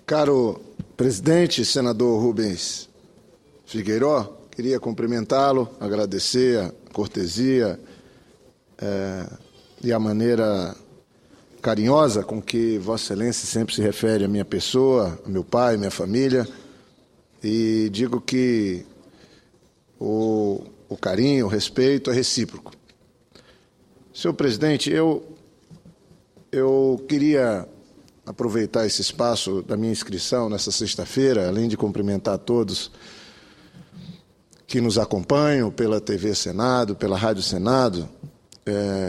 Caro presidente, senador Rubens Figueiró, queria cumprimentá-lo, agradecer a cortesia e a maneira carinhosa com que Vossa Excelência sempre se refere à minha pessoa, ao meu pai, à minha família, e digo que o carinho, o respeito é recíproco. Senhor presidente, eu queria aproveitar esse espaço da minha inscrição nessa sexta-feira, além de cumprimentar a todos que nos acompanham pela TV Senado, pela Rádio Senado,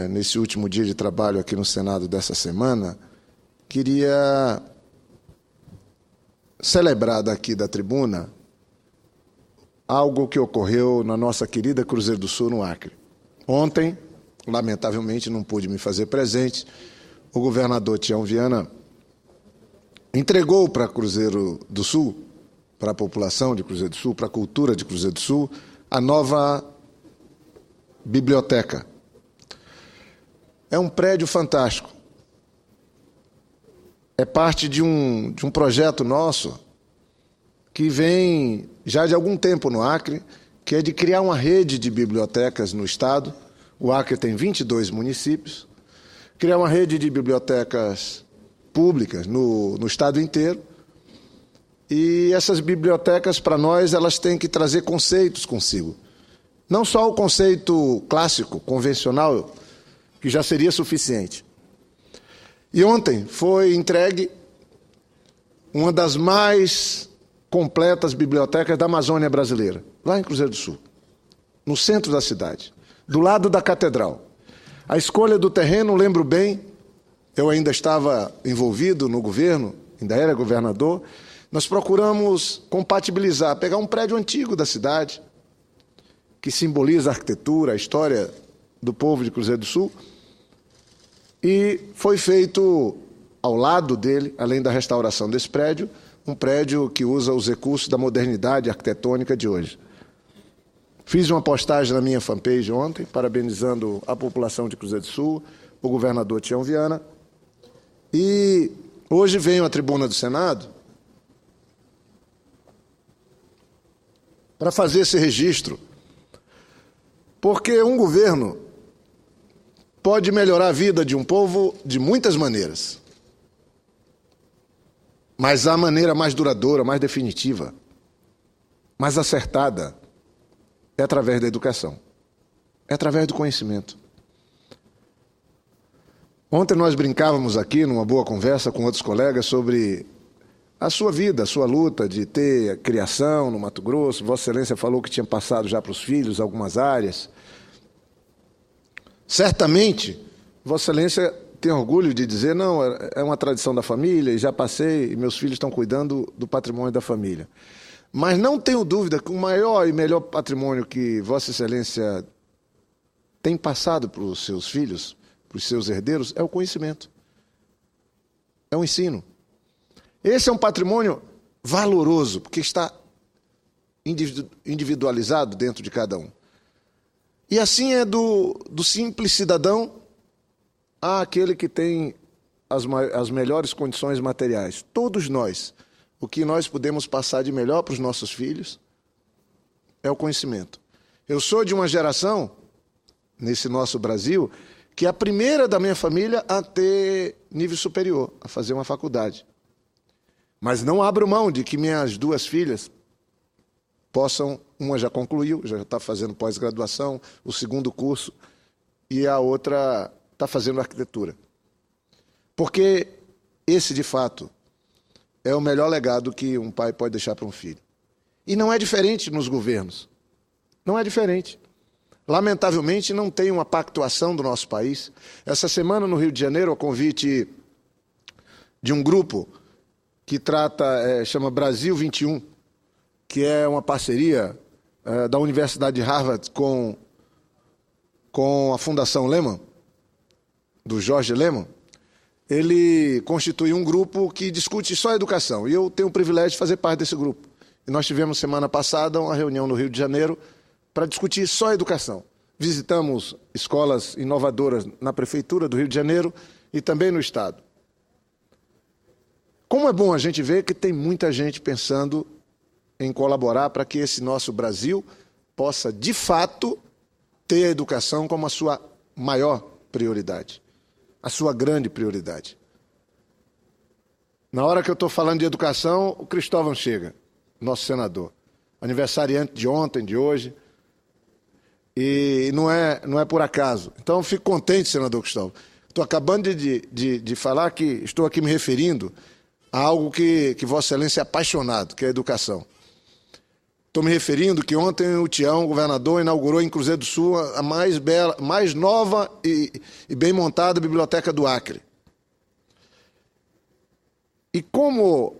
nesse último dia de trabalho aqui no Senado dessa semana, queria celebrar daqui da tribuna algo que ocorreu na nossa querida Cruzeiro do Sul, no Acre. Ontem, lamentavelmente, não pude me fazer presente, o governador Tião Viana entregou para Cruzeiro do Sul, para a população de Cruzeiro do Sul, para a cultura de Cruzeiro do Sul, a nova biblioteca. É um prédio fantástico. É parte de um projeto nosso que vem já de algum tempo no Acre, que é de criar uma rede de bibliotecas no estado. O Acre tem 22 municípios. Criar uma rede de bibliotecas públicas no estado inteiro. E essas bibliotecas, para nós, elas têm que trazer conceitos consigo. Não só o conceito clássico, convencional, que já seria suficiente. E ontem foi entregue uma das mais completas bibliotecas da Amazônia brasileira, lá em Cruzeiro do Sul, no centro da cidade, do lado da catedral. A escolha do terreno, lembro bem, eu ainda estava envolvido no governo, ainda era governador, nós procuramos compatibilizar, pegar um prédio antigo da cidade, que simboliza a arquitetura, a história do povo de Cruzeiro do Sul, e foi feito ao lado dele, além da restauração desse prédio, um prédio que usa os recursos da modernidade arquitetônica de hoje. Fiz uma postagem na minha fanpage ontem, parabenizando a população de Cruzeiro do Sul, o governador Tião Viana, e hoje venho à tribuna do Senado para fazer esse registro, porque um governo pode melhorar a vida de um povo de muitas maneiras, mas a maneira mais duradoura, mais definitiva, mais acertada, é através da educação, é através do conhecimento. Ontem nós brincávamos aqui, numa boa conversa com outros colegas, sobre a sua vida, a sua luta de ter a criação no Mato Grosso. Vossa Excelência falou que tinha passado já para os filhos algumas áreas. Certamente, Vossa Excelência tem orgulho de dizer, não, é uma tradição da família, e já passei, e meus filhos estão cuidando do patrimônio da família. Mas não tenho dúvida que o maior e melhor patrimônio que Vossa Excelência tem passado para os seus filhos, para os seus herdeiros, é o conhecimento. É o ensino. Esse é um patrimônio valoroso, porque está individualizado dentro de cada um. E assim é do simples cidadão àquele que tem as melhores condições materiais. Todos nós, o que nós podemos passar de melhor para os nossos filhos é o conhecimento. Eu sou de uma geração, nesse nosso Brasil, que é a primeira da minha família a ter nível superior, a fazer uma faculdade. Mas não abro mão de que minhas duas filhas possam, uma já concluiu, já está fazendo pós-graduação, o segundo curso, e a outra está fazendo arquitetura. Porque esse, de fato, é o melhor legado que um pai pode deixar para um filho. E não é diferente nos governos. Não é diferente. Lamentavelmente, não tem uma pactuação do nosso país. Essa semana, no Rio de Janeiro, a convite de um grupo que chama Brasil 21, que é uma parceria da Universidade de Harvard com a Fundação Lehman, do Jorge Lehman. Ele constitui um grupo que discute só educação, e eu tenho o privilégio de fazer parte desse grupo. E nós tivemos semana passada uma reunião no Rio de Janeiro para discutir só educação. Visitamos escolas inovadoras na Prefeitura do Rio de Janeiro e também no Estado. Como é bom a gente ver que tem muita gente pensando em colaborar para que esse nosso Brasil possa, de fato, ter a educação como a sua maior prioridade, a sua grande prioridade. Na hora que eu estou falando de educação, o Cristóvão chega, nosso senador, aniversariante de ontem, de hoje, e não é por acaso. Então, eu fico contente, senador Cristóvão. Estou acabando de falar que estou aqui me referindo a algo que Vossa Excelência é apaixonado, que é a educação. Estou me referindo que ontem o Tião, o governador, inaugurou em Cruzeiro do Sul a mais bela, mais nova e bem montada biblioteca do Acre. E como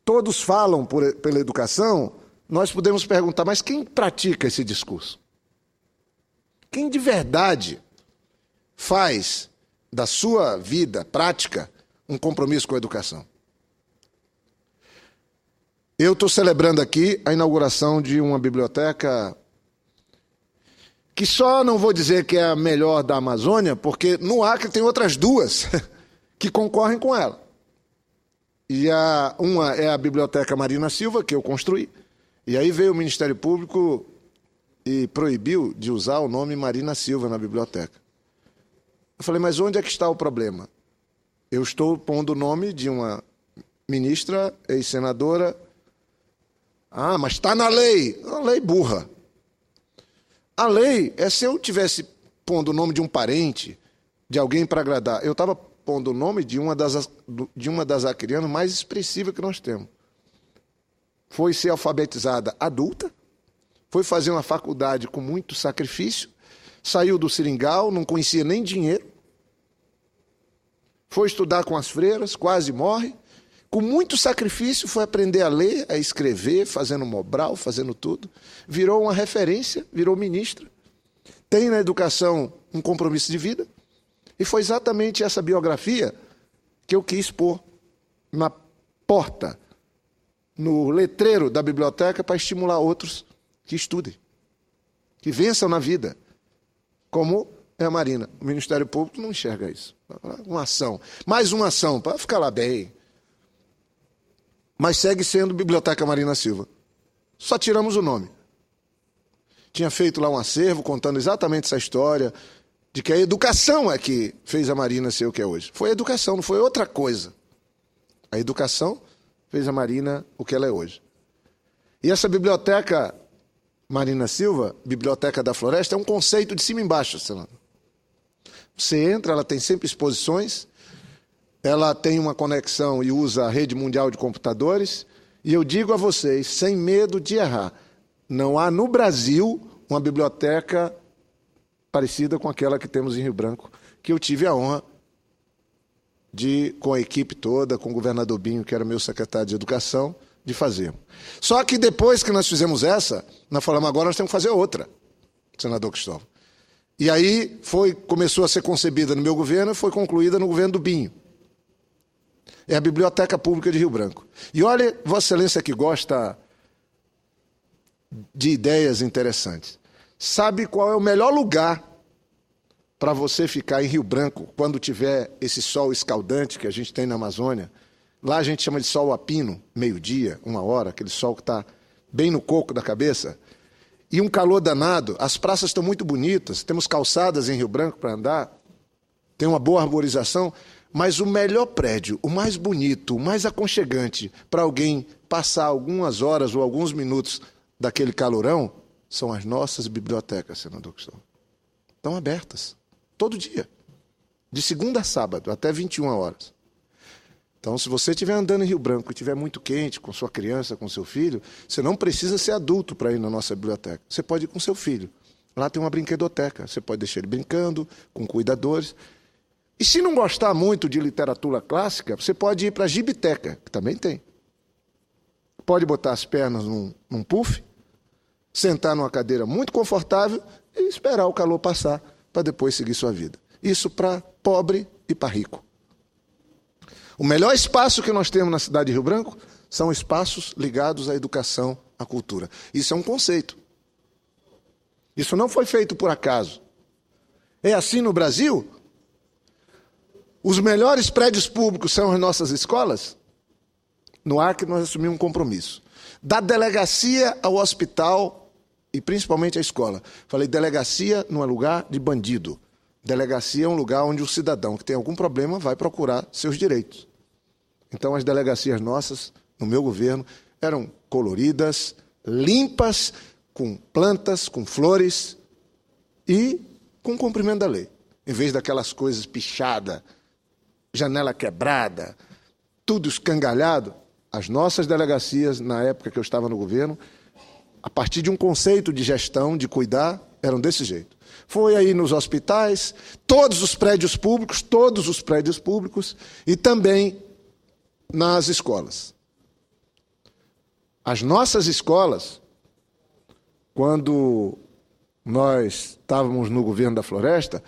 todos falam pela educação, nós podemos perguntar, mas quem pratica esse discurso? Quem de verdade faz da sua vida prática um compromisso com a educação? Eu estou celebrando aqui a inauguração de uma biblioteca que só não vou dizer que é a melhor da Amazônia, porque no Acre tem outras duas que concorrem com ela. E uma é a Biblioteca Marina Silva, que eu construí, e aí veio o Ministério Público e proibiu de usar o nome Marina Silva na biblioteca. Eu falei, mas onde é que está o problema? Eu estou pondo o nome de uma ministra, ex-senadora. Ah, mas está na lei. Uma lei burra. A lei é se eu tivesse pondo o nome de um parente, de alguém para agradar. Eu estava pondo o nome de uma das acreanas mais expressivas que nós temos. Foi ser alfabetizada adulta, foi fazer uma faculdade com muito sacrifício, saiu do seringal, não conhecia nem dinheiro, foi estudar com as freiras, quase morre, com muito sacrifício foi aprender a ler, a escrever, fazendo Mobral, fazendo tudo, virou uma referência, virou ministra, tem na educação um compromisso de vida, e foi exatamente essa biografia que eu quis pôr na porta, no letreiro da biblioteca, para estimular outros que estudem, que vençam na vida, como é a Marina. O Ministério Público não enxerga isso. Uma ação, mais uma ação, para ficar lá bem. Mas segue sendo Biblioteca Marina Silva. Só tiramos o nome. Tinha feito lá um acervo contando exatamente essa história, de que a educação é que fez a Marina ser o que é hoje. Foi a educação, não foi outra coisa. A educação fez a Marina o que ela é hoje. E essa biblioteca Marina Silva, Biblioteca da Floresta, é um conceito de cima e embaixo, senador. Você entra, ela tem sempre exposições, ela tem uma conexão e usa a rede mundial de computadores, e eu digo a vocês, sem medo de errar, não há no Brasil uma biblioteca parecida com aquela que temos em Rio Branco, que eu tive a honra de, com a equipe toda, com o governador Binho, que era meu secretário de Educação, de fazer. Só que depois que nós fizemos essa, nós falamos, agora nós temos que fazer outra, senador Cristóvão. E aí começou a ser concebida no meu governo e foi concluída no governo do Binho. É a Biblioteca Pública de Rio Branco. E olha, Vossa Excelência que gosta de ideias interessantes. Sabe qual é o melhor lugar para você ficar em Rio Branco quando tiver esse sol escaldante que a gente tem na Amazônia? Lá a gente chama de sol a pino, meio-dia, 1 hora, aquele sol que está bem no coco da cabeça. E um calor danado, as praças estão muito bonitas, temos calçadas em Rio Branco para andar, tem uma boa arborização, mas o melhor prédio, o mais bonito, o mais aconchegante para alguém passar algumas horas ou alguns minutos daquele calorão, são as nossas bibliotecas, senador Cristóvão. Estão abertas, todo dia, de segunda a sábado, até 21 horas. Então, se você estiver andando em Rio Branco e estiver muito quente com sua criança, com seu filho, você não precisa ser adulto para ir na nossa biblioteca. Você pode ir com seu filho. Lá tem uma brinquedoteca. Você pode deixar ele brincando, com cuidadores. E se não gostar muito de literatura clássica, você pode ir para a gibiteca, que também tem. Pode botar as pernas num puff, sentar numa cadeira muito confortável e esperar o calor passar para depois seguir sua vida. Isso para pobre e para rico. O melhor espaço que nós temos na cidade de Rio Branco são espaços ligados à educação, à cultura. Isso é um conceito. Isso não foi feito por acaso. É assim no Brasil? Os melhores prédios públicos são as nossas escolas? no Acre, nós assumimos um compromisso. Da delegacia ao hospital e principalmente à escola. Falei, delegacia não é lugar de bandido. Delegacia é um lugar onde o cidadão que tem algum problema vai procurar seus direitos. Então, as delegacias nossas, no meu governo, eram coloridas, limpas, com plantas, com flores e com o cumprimento da lei. Em vez daquelas coisas pichadas, janela quebrada, tudo escangalhado, as nossas delegacias, na época que eu estava no governo, a partir de um conceito de gestão, de cuidar, eram desse jeito. Foi aí nos hospitais, todos os prédios públicos e também nas escolas. As nossas escolas, quando nós estávamos no governo da Floresta,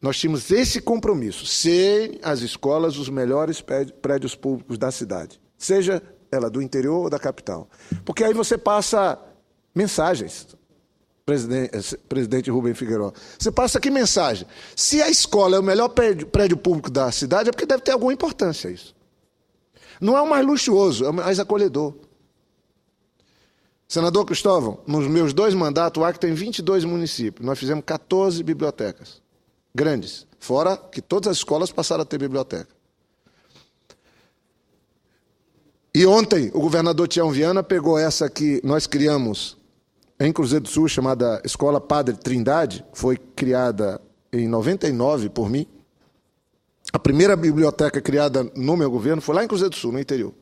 nós tínhamos esse compromisso, serem as escolas os melhores prédios públicos da cidade, seja ela do interior ou da capital. Porque aí você passa mensagens, presidente Rubem Figueiredo. Você passa aqui mensagem. Se a escola é o melhor prédio público da cidade, é porque deve ter alguma importância isso. Não é o mais luxuoso, é o mais acolhedor. Senador Cristóvão, nos meus 2 mandatos, o Acre tem 22 municípios. Nós fizemos 14 bibliotecas grandes, fora que todas as escolas passaram a ter biblioteca. E ontem, o governador Tião Viana pegou essa que nós criamos em Cruzeiro do Sul, chamada Escola Padre Trindade, foi criada em 99 por mim. A primeira biblioteca criada no meu governo foi lá em Cruzeiro do Sul, no interior.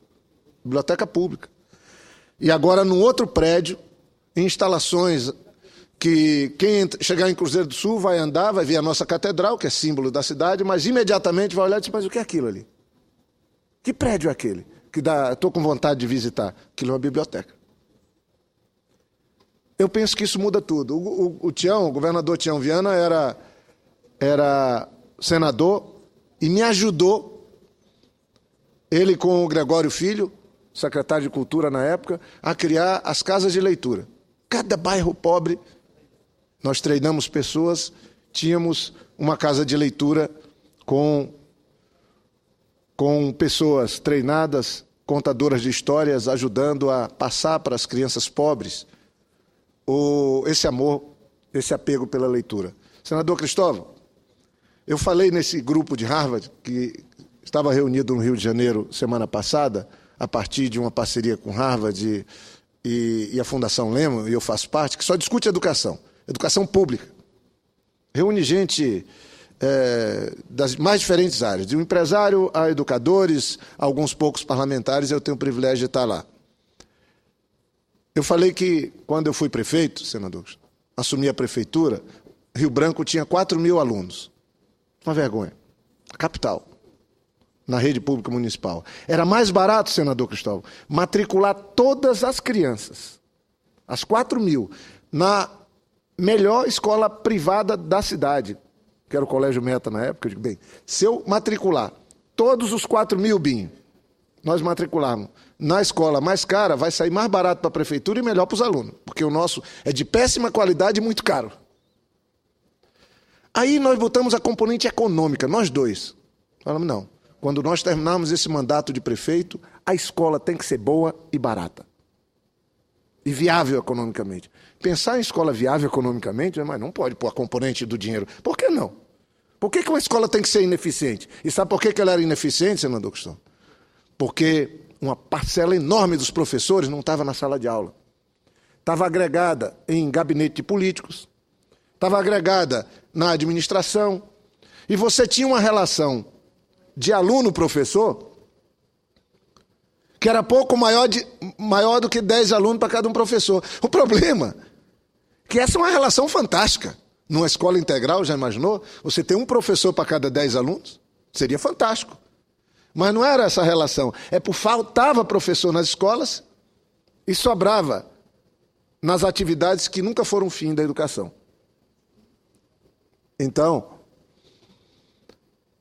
Biblioteca pública. E agora, num outro prédio, em instalações que quem chegar em Cruzeiro do Sul vai andar, vai ver a nossa catedral, que é símbolo da cidade, mas imediatamente vai olhar e dizer, mas o que é aquilo ali? Que prédio é aquele? Que estou com vontade de visitar. Aquilo é uma biblioteca. Eu penso que isso muda tudo. O governador Tião Viana era senador e me ajudou, ele com o Gregório Filho, secretário de Cultura na época, a criar as casas de leitura. Cada bairro pobre, nós treinamos pessoas, tínhamos uma casa de leitura com pessoas treinadas, contadoras de histórias, ajudando a passar para as crianças pobres esse amor, esse apego pela leitura. Senador Cristóvão, eu falei nesse grupo de Harvard, que estava reunido no Rio de Janeiro semana passada, a partir de uma parceria com Harvard e a Fundação Lehman, e eu faço parte, que só discute educação pública. Reúne gente das mais diferentes áreas, de um empresário a educadores, a alguns poucos parlamentares, eu tenho o privilégio de estar lá. Eu falei que, quando eu fui prefeito, senador, assumi a prefeitura, Rio Branco tinha 4.000 alunos. Uma vergonha. Capital. Na rede pública municipal. Era mais barato, senador Cristóvão, matricular todas as crianças, as 4.000, na melhor escola privada da cidade, que era o Colégio Meta na época. Eu digo, bem, se eu matricular todos os 4.000, Binho, nós matricularmos na escola mais cara, vai sair mais barato para a prefeitura e melhor para os alunos, porque o nosso é de péssima qualidade e muito caro. Aí nós botamos a componente econômica, nós dois. Falamos, não, quando nós terminarmos esse mandato de prefeito, a escola tem que ser boa e barata. E viável economicamente. Pensar em escola viável economicamente, mas não pode pôr a componente do dinheiro. Por que não? Por que uma escola tem que ser ineficiente? E sabe por que ela era ineficiente, senador Cristóvão? Porque uma parcela enorme dos professores não estava na sala de aula. Estava agregada em gabinete de políticos, estava agregada na administração, e você tinha uma relação de aluno-professor que era pouco maior do que 10 alunos para cada um professor. O problema é que essa é uma relação fantástica. Numa escola integral, já imaginou? Você tem um professor para cada 10 alunos? Seria fantástico. Mas não era essa relação. É por faltava professor nas escolas e sobrava nas atividades que nunca foram fim da educação. Então,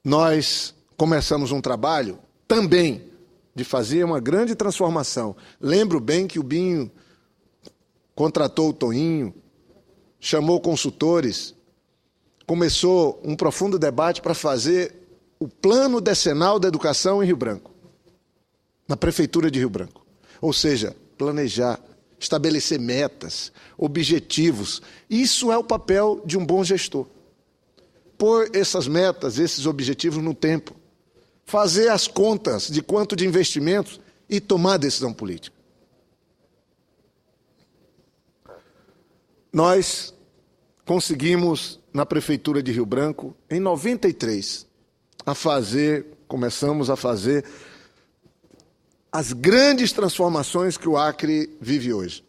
nós começamos um trabalho também de fazer uma grande transformação. Lembro bem que o Binho contratou o Toinho, chamou consultores, começou um profundo debate para fazer o plano decenal da educação em Rio Branco. na Prefeitura de Rio Branco. Ou seja, planejar, estabelecer metas, objetivos. Isso é o papel de um bom gestor. Pôr essas metas, esses objetivos no tempo. Fazer as contas de quanto de investimentos e tomar decisão política. Nós conseguimos, na Prefeitura de Rio Branco, em 93, começamos a fazer as grandes transformações que o Acre vive hoje.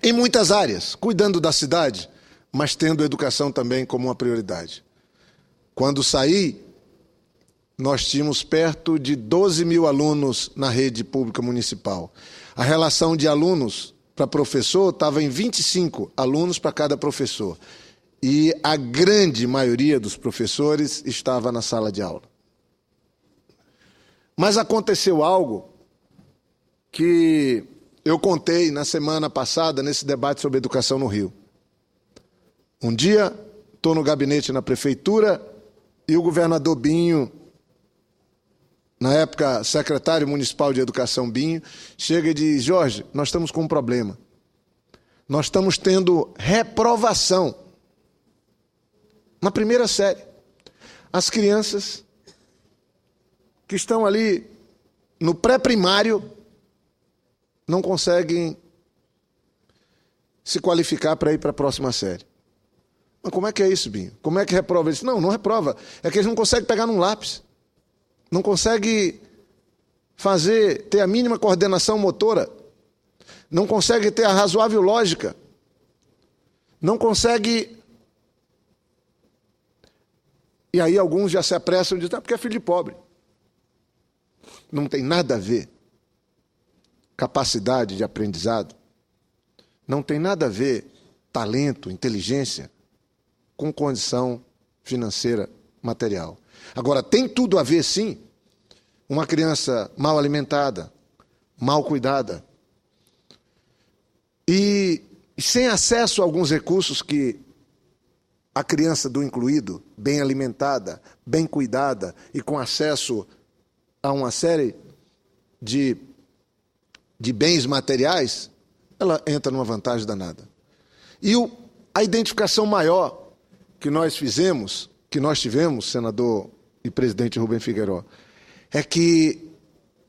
Em muitas áreas, cuidando da cidade, mas tendo a educação também como uma prioridade. Quando saí, nós tínhamos perto de 12 mil alunos na rede pública municipal. A relação de alunos para professor estava em 25 alunos para cada professor. E a grande maioria dos professores estava na sala de aula. Mas aconteceu algo que eu contei na semana passada, nesse debate sobre educação no Rio. Um dia, estou no gabinete na prefeitura e o governador Binho, na época secretário municipal de educação Binho, chega e diz: Jorge, nós estamos com um problema. Nós estamos tendo reprovação na primeira série. As crianças que estão ali no pré-primário não conseguem se qualificar para ir para a próxima série. Mas como é que é isso, Binho? Como é que reprova? Ele disse: não reprova. É que eles não conseguem pegar num lápis. Não conseguem ter a mínima coordenação motora. Não conseguem ter a razoável lógica. Não conseguem... E aí alguns já se apressam e dizem: porque é filho de pobre. Não tem nada a ver. Capacidade de aprendizado. Não tem nada a ver talento, inteligência, com condição financeira, material. Agora, tem tudo a ver, sim, uma criança mal alimentada, mal cuidada, e sem acesso a alguns recursos que a criança do incluído, bem alimentada, bem cuidada e com acesso a uma série de bens materiais, ela entra numa vantagem danada. E a identificação maior que nós tivemos, senador e presidente Rubem Figueiredo, é que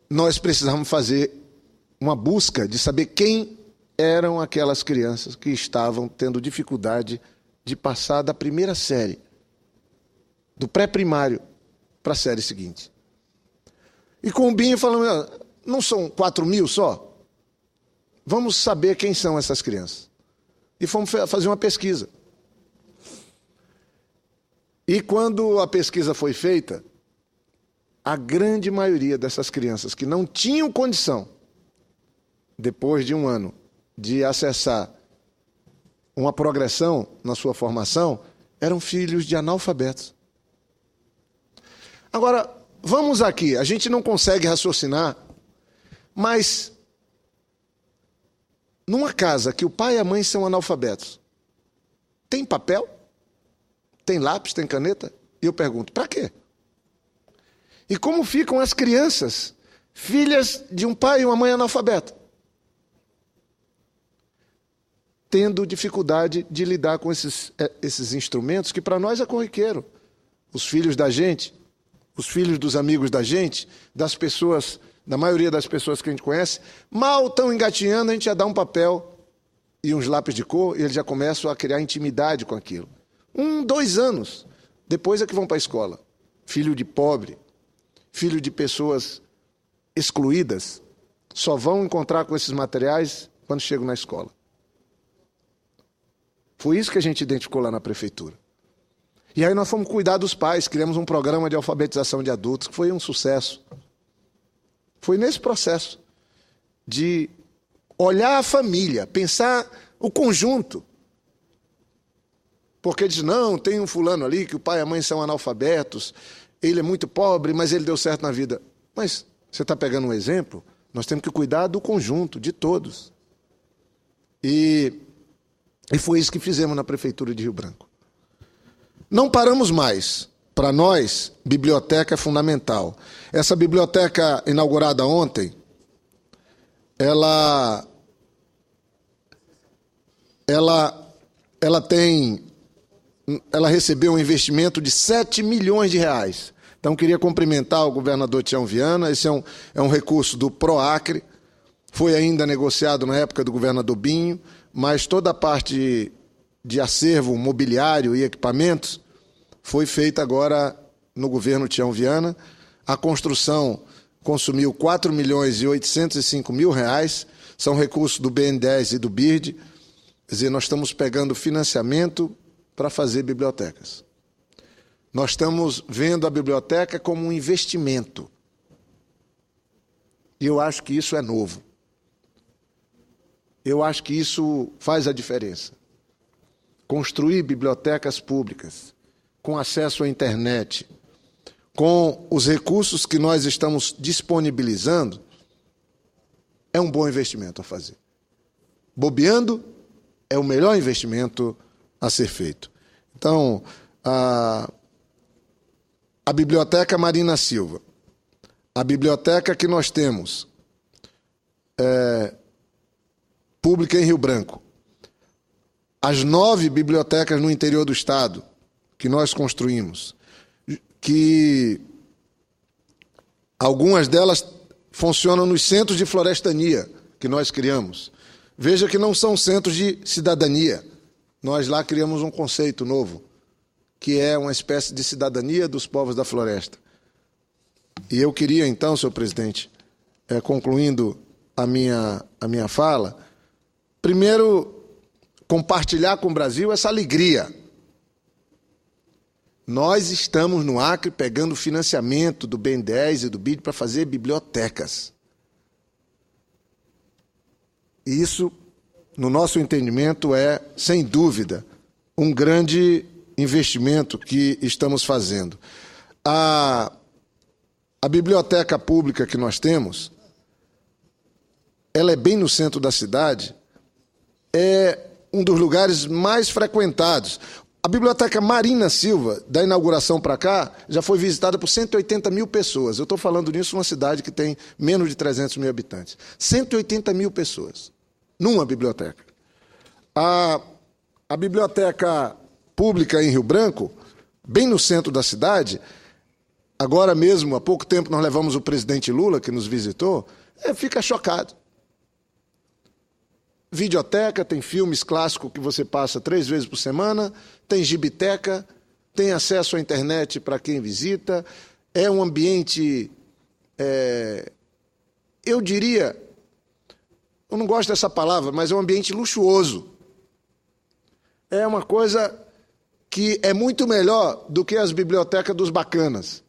nós precisamos fazer uma busca de saber quem eram aquelas crianças que estavam tendo dificuldade de passar da primeira série, do pré-primário, para a série seguinte. E com o Binho falando: não são 4 mil só? Vamos saber quem são essas crianças. E fomos fazer uma pesquisa. E quando a pesquisa foi feita, a grande maioria dessas crianças que não tinham condição, depois de um ano, de acessar uma progressão na sua formação, eram filhos de analfabetos. Agora, vamos aqui, a gente não consegue raciocinar, mas numa casa que o pai e a mãe são analfabetos, tem papel? Tem lápis, tem caneta? E eu pergunto: para quê? E como ficam as crianças, filhas de um pai e uma mãe analfabeto? Tendo dificuldade de lidar com esses instrumentos que para nós é corriqueiro. Os filhos da gente, os filhos dos amigos da gente, das pessoas, da maioria das pessoas que a gente conhece, mal estão engatinhando, a gente já dá um papel e uns lápis de cor e eles já começam a criar intimidade com aquilo. 1, 2 anos, depois é que vão para a escola. Filho de pobre, filho de pessoas excluídas, só vão encontrar com esses materiais quando chegam na escola. Foi isso que a gente identificou lá na prefeitura. E aí nós fomos cuidar dos pais, criamos um programa de alfabetização de adultos, que foi um sucesso. Foi nesse processo de olhar a família, pensar o conjunto. Porque diz: não, tem um fulano ali que o pai e a mãe são analfabetos, ele é muito pobre, mas ele deu certo na vida. Mas você está pegando um exemplo? Nós temos que cuidar do conjunto, de todos. E foi isso que fizemos na Prefeitura de Rio Branco. Não paramos mais. Para nós, biblioteca é fundamental. Essa biblioteca inaugurada ontem, ela recebeu um investimento de 7 milhões de reais. Então, queria cumprimentar o governador Tião Viana. Esse é um recurso do PROACRE, foi ainda negociado na época do governador Binho, mas toda a parte de acervo mobiliário e equipamentos foi feita agora no governo Tião Viana. A construção consumiu 4 milhões e 805 mil reais, são recursos do BNDES e do BIRD. Quer dizer, nós estamos pegando financiamento para fazer bibliotecas. Nós estamos vendo a biblioteca como um investimento. E eu acho que isso é novo. Eu acho que isso faz a diferença. Construir bibliotecas públicas, com acesso à internet, com os recursos que nós estamos disponibilizando, é um bom investimento a fazer. Bobeando, é o melhor investimento a ser feito. Então, a Biblioteca Marina Silva, a biblioteca que nós temos, pública em Rio Branco, as 9 bibliotecas no interior do estado que nós construímos, que algumas delas funcionam nos centros de florestania que nós criamos. Veja que não são centros de cidadania. Nós lá criamos um conceito novo, que é uma espécie de cidadania dos povos da floresta. E eu queria, então, senhor presidente, concluindo a minha fala, primeiro, compartilhar com o Brasil essa alegria. Nós estamos no Acre pegando financiamento do BNDES e do BID para fazer bibliotecas. E isso, no nosso entendimento, é, sem dúvida, um grande investimento que estamos fazendo. A biblioteca pública que nós temos, ela é bem no centro da cidade, é um dos lugares mais frequentados. A Biblioteca Marina Silva, da inauguração para cá, já foi visitada por 180 mil pessoas. Eu estou falando nisso numa cidade que tem menos de 300 mil habitantes. 180 mil pessoas numa biblioteca. A biblioteca pública em Rio Branco, bem no centro da cidade, agora mesmo, há pouco tempo, nós levamos o presidente Lula, que nos visitou, fica chocado. Videoteca, tem filmes clássicos que você passa 3 vezes por semana, tem gibiteca, tem acesso à internet para quem visita, é um ambiente, eu diria, eu não gosto dessa palavra, mas é um ambiente luxuoso. É uma coisa que é muito melhor do que as bibliotecas dos bacanas.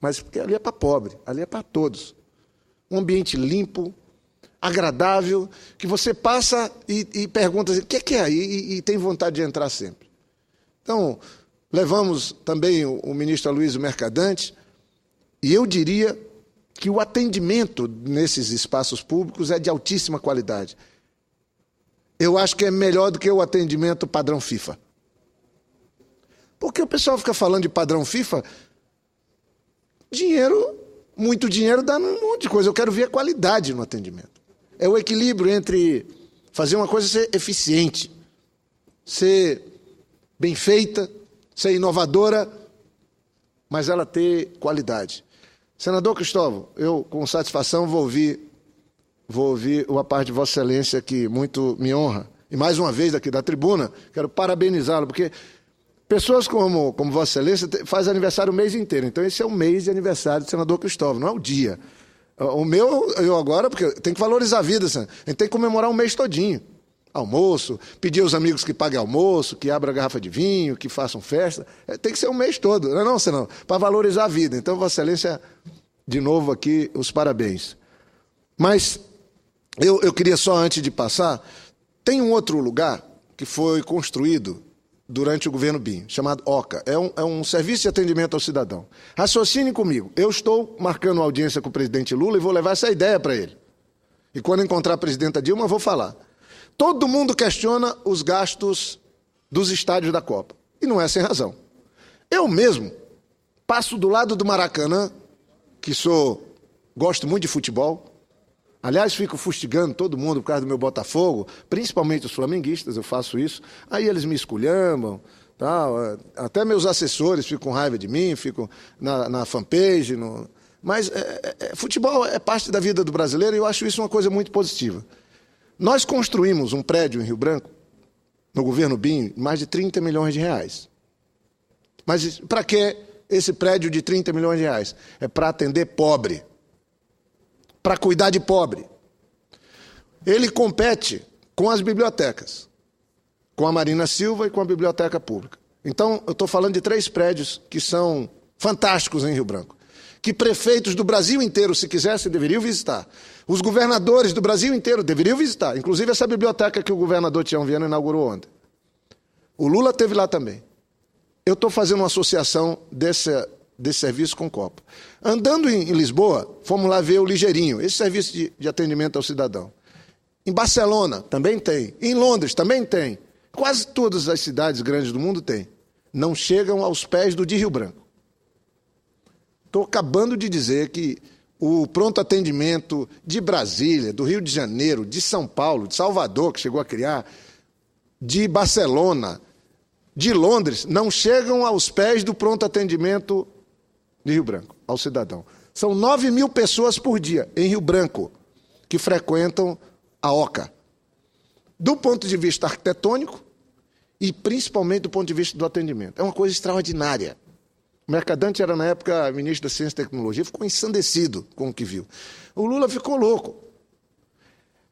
Mas porque ali é para pobre, ali é para todos. Um ambiente limpo, agradável, que você passa e pergunta assim, o que é aí? E tem vontade de entrar sempre. Então, levamos também o ministro Aloysio Mercadante, e eu diria que o atendimento nesses espaços públicos é de altíssima qualidade. Eu acho que é melhor do que o atendimento padrão FIFA. Porque o pessoal fica falando de padrão FIFA, muito dinheiro dá um monte de coisa. Eu quero ver a qualidade no atendimento. É o equilíbrio entre fazer uma coisa ser eficiente, ser bem feita, ser inovadora, mas ela ter qualidade. Senador Cristóvão, eu com satisfação vou ouvir a parte de Vossa Excelência, que muito me honra. E mais uma vez aqui da tribuna, quero parabenizá-lo, porque pessoas como Vossa Excelência fazem aniversário o mês inteiro. Então esse é o mês de aniversário do senador Cristóvão, não é o dia. O meu, eu agora, porque tem que valorizar a vida, a gente tem que comemorar um mês todinho. Almoço, pedir aos amigos que paguem almoço, que abram a garrafa de vinho, que façam festa. Tem que ser um mês todo, não é não, senão, para valorizar a vida. Então, Vossa Excelência, de novo aqui, os parabéns. Mas eu queria só, antes de passar, tem um outro lugar que foi construído durante o governo Binho, chamado OCA. É um serviço de atendimento ao cidadão. Raciocine comigo. Eu estou marcando uma audiência com o presidente Lula e vou levar essa ideia para ele. E quando encontrar a presidenta Dilma, eu vou falar. Todo mundo questiona os gastos dos estádios da Copa. E não é sem razão. Eu mesmo Passo do lado do Maracanã, que gosto muito de futebol. Aliás, fico fustigando todo mundo por causa do meu Botafogo, principalmente os flamenguistas, eu faço isso. Aí eles me esculhambam, tal. Até meus assessores ficam com raiva de mim, ficam na fanpage. Mas futebol é parte da vida do brasileiro e eu acho isso uma coisa muito positiva. Nós construímos um prédio em Rio Branco, no governo BIM, mais de 30 milhões de reais. Mas para que esse prédio de 30 milhões de reais? É para atender pobre, para cuidar de pobre. Ele compete com as bibliotecas, com a Marina Silva e com a Biblioteca Pública. Então, eu estou falando de 3 prédios que são fantásticos em Rio Branco, que prefeitos do Brasil inteiro, se quisessem, deveriam visitar. Os governadores do Brasil inteiro deveriam visitar, inclusive essa biblioteca que o governador Tião Viana inaugurou ontem. O Lula esteve lá também. Eu estou fazendo uma associação desse serviço com Copa. Andando em Lisboa, fomos lá ver o Ligeirinho, esse serviço de atendimento ao cidadão. Em Barcelona também tem, em Londres também tem. Quase todas as cidades grandes do mundo têm. Não chegam aos pés do de Rio Branco. Estou acabando de dizer que o pronto atendimento de Brasília, do Rio de Janeiro, de São Paulo, de Salvador, que chegou a criar, de Barcelona, de Londres, não chegam aos pés do pronto atendimento de Rio Branco, ao cidadão. São 9 mil pessoas por dia em Rio Branco que frequentam a OCA. Do ponto de vista arquitetônico e principalmente do ponto de vista do atendimento. É uma coisa extraordinária. O Mercadante era, na época, ministro da Ciência e Tecnologia, ficou ensandecido com o que viu. O Lula ficou louco.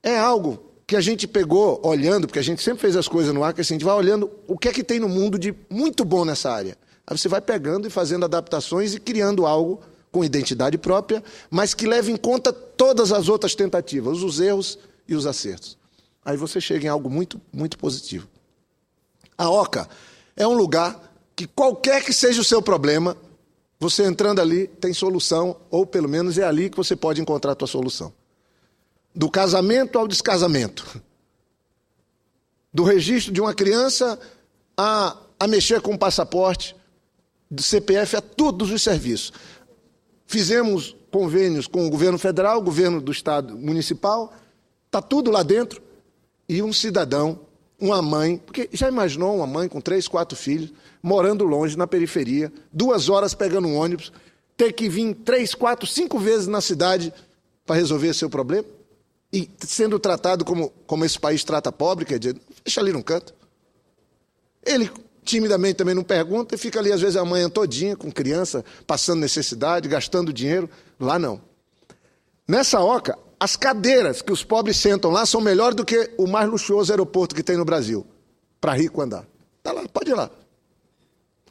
É algo que a gente pegou olhando, porque a gente sempre fez as coisas no ar, que assim, a gente vai olhando o que é que tem no mundo de muito bom nessa área. Aí você vai pegando e fazendo adaptações e criando algo com identidade própria, mas que leve em conta todas as outras tentativas, os erros e os acertos. Aí você chega em algo muito, muito positivo. A OCA é um lugar que qualquer que seja o seu problema, você entrando ali tem solução, ou pelo menos é ali que você pode encontrar a tua solução. Do casamento ao descasamento. Do registro de uma criança a mexer com o passaporte, do CPF a todos os serviços. Fizemos convênios com o governo federal, o governo do estado municipal, está tudo lá dentro. E um cidadão, uma mãe, porque já imaginou uma mãe com 3, 4 filhos, morando longe, na periferia, 2 horas pegando um ônibus, ter que vir 3, 4, 5 vezes na cidade para resolver seu problema? E sendo tratado como esse país trata pobre, quer dizer, deixa ali no canto. Ele timidamente também não pergunta e fica ali, às vezes, a manhã todinha com criança, passando necessidade, gastando dinheiro. Lá não. Nessa OCA, as cadeiras que os pobres sentam lá são melhores do que o mais luxuoso aeroporto que tem no Brasil, para rico andar. Está lá, pode ir lá.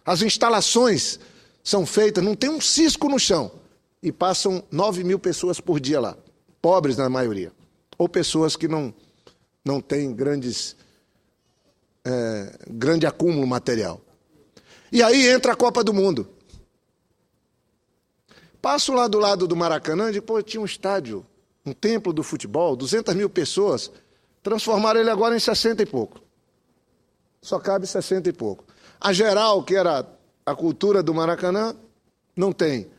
As instalações são feitas, não tem um cisco no chão. E passam 9 mil pessoas por dia lá. Pobres na maioria. Ou pessoas que não têm grande acúmulo material. E aí entra a Copa do Mundo. Passo lá do lado do Maracanã e digo, pô, tinha um estádio, um templo do futebol, 200 mil pessoas, transformaram ele agora em 60 e pouco. Só cabe 60 e pouco. A geral, que era a cultura do Maracanã, não tem.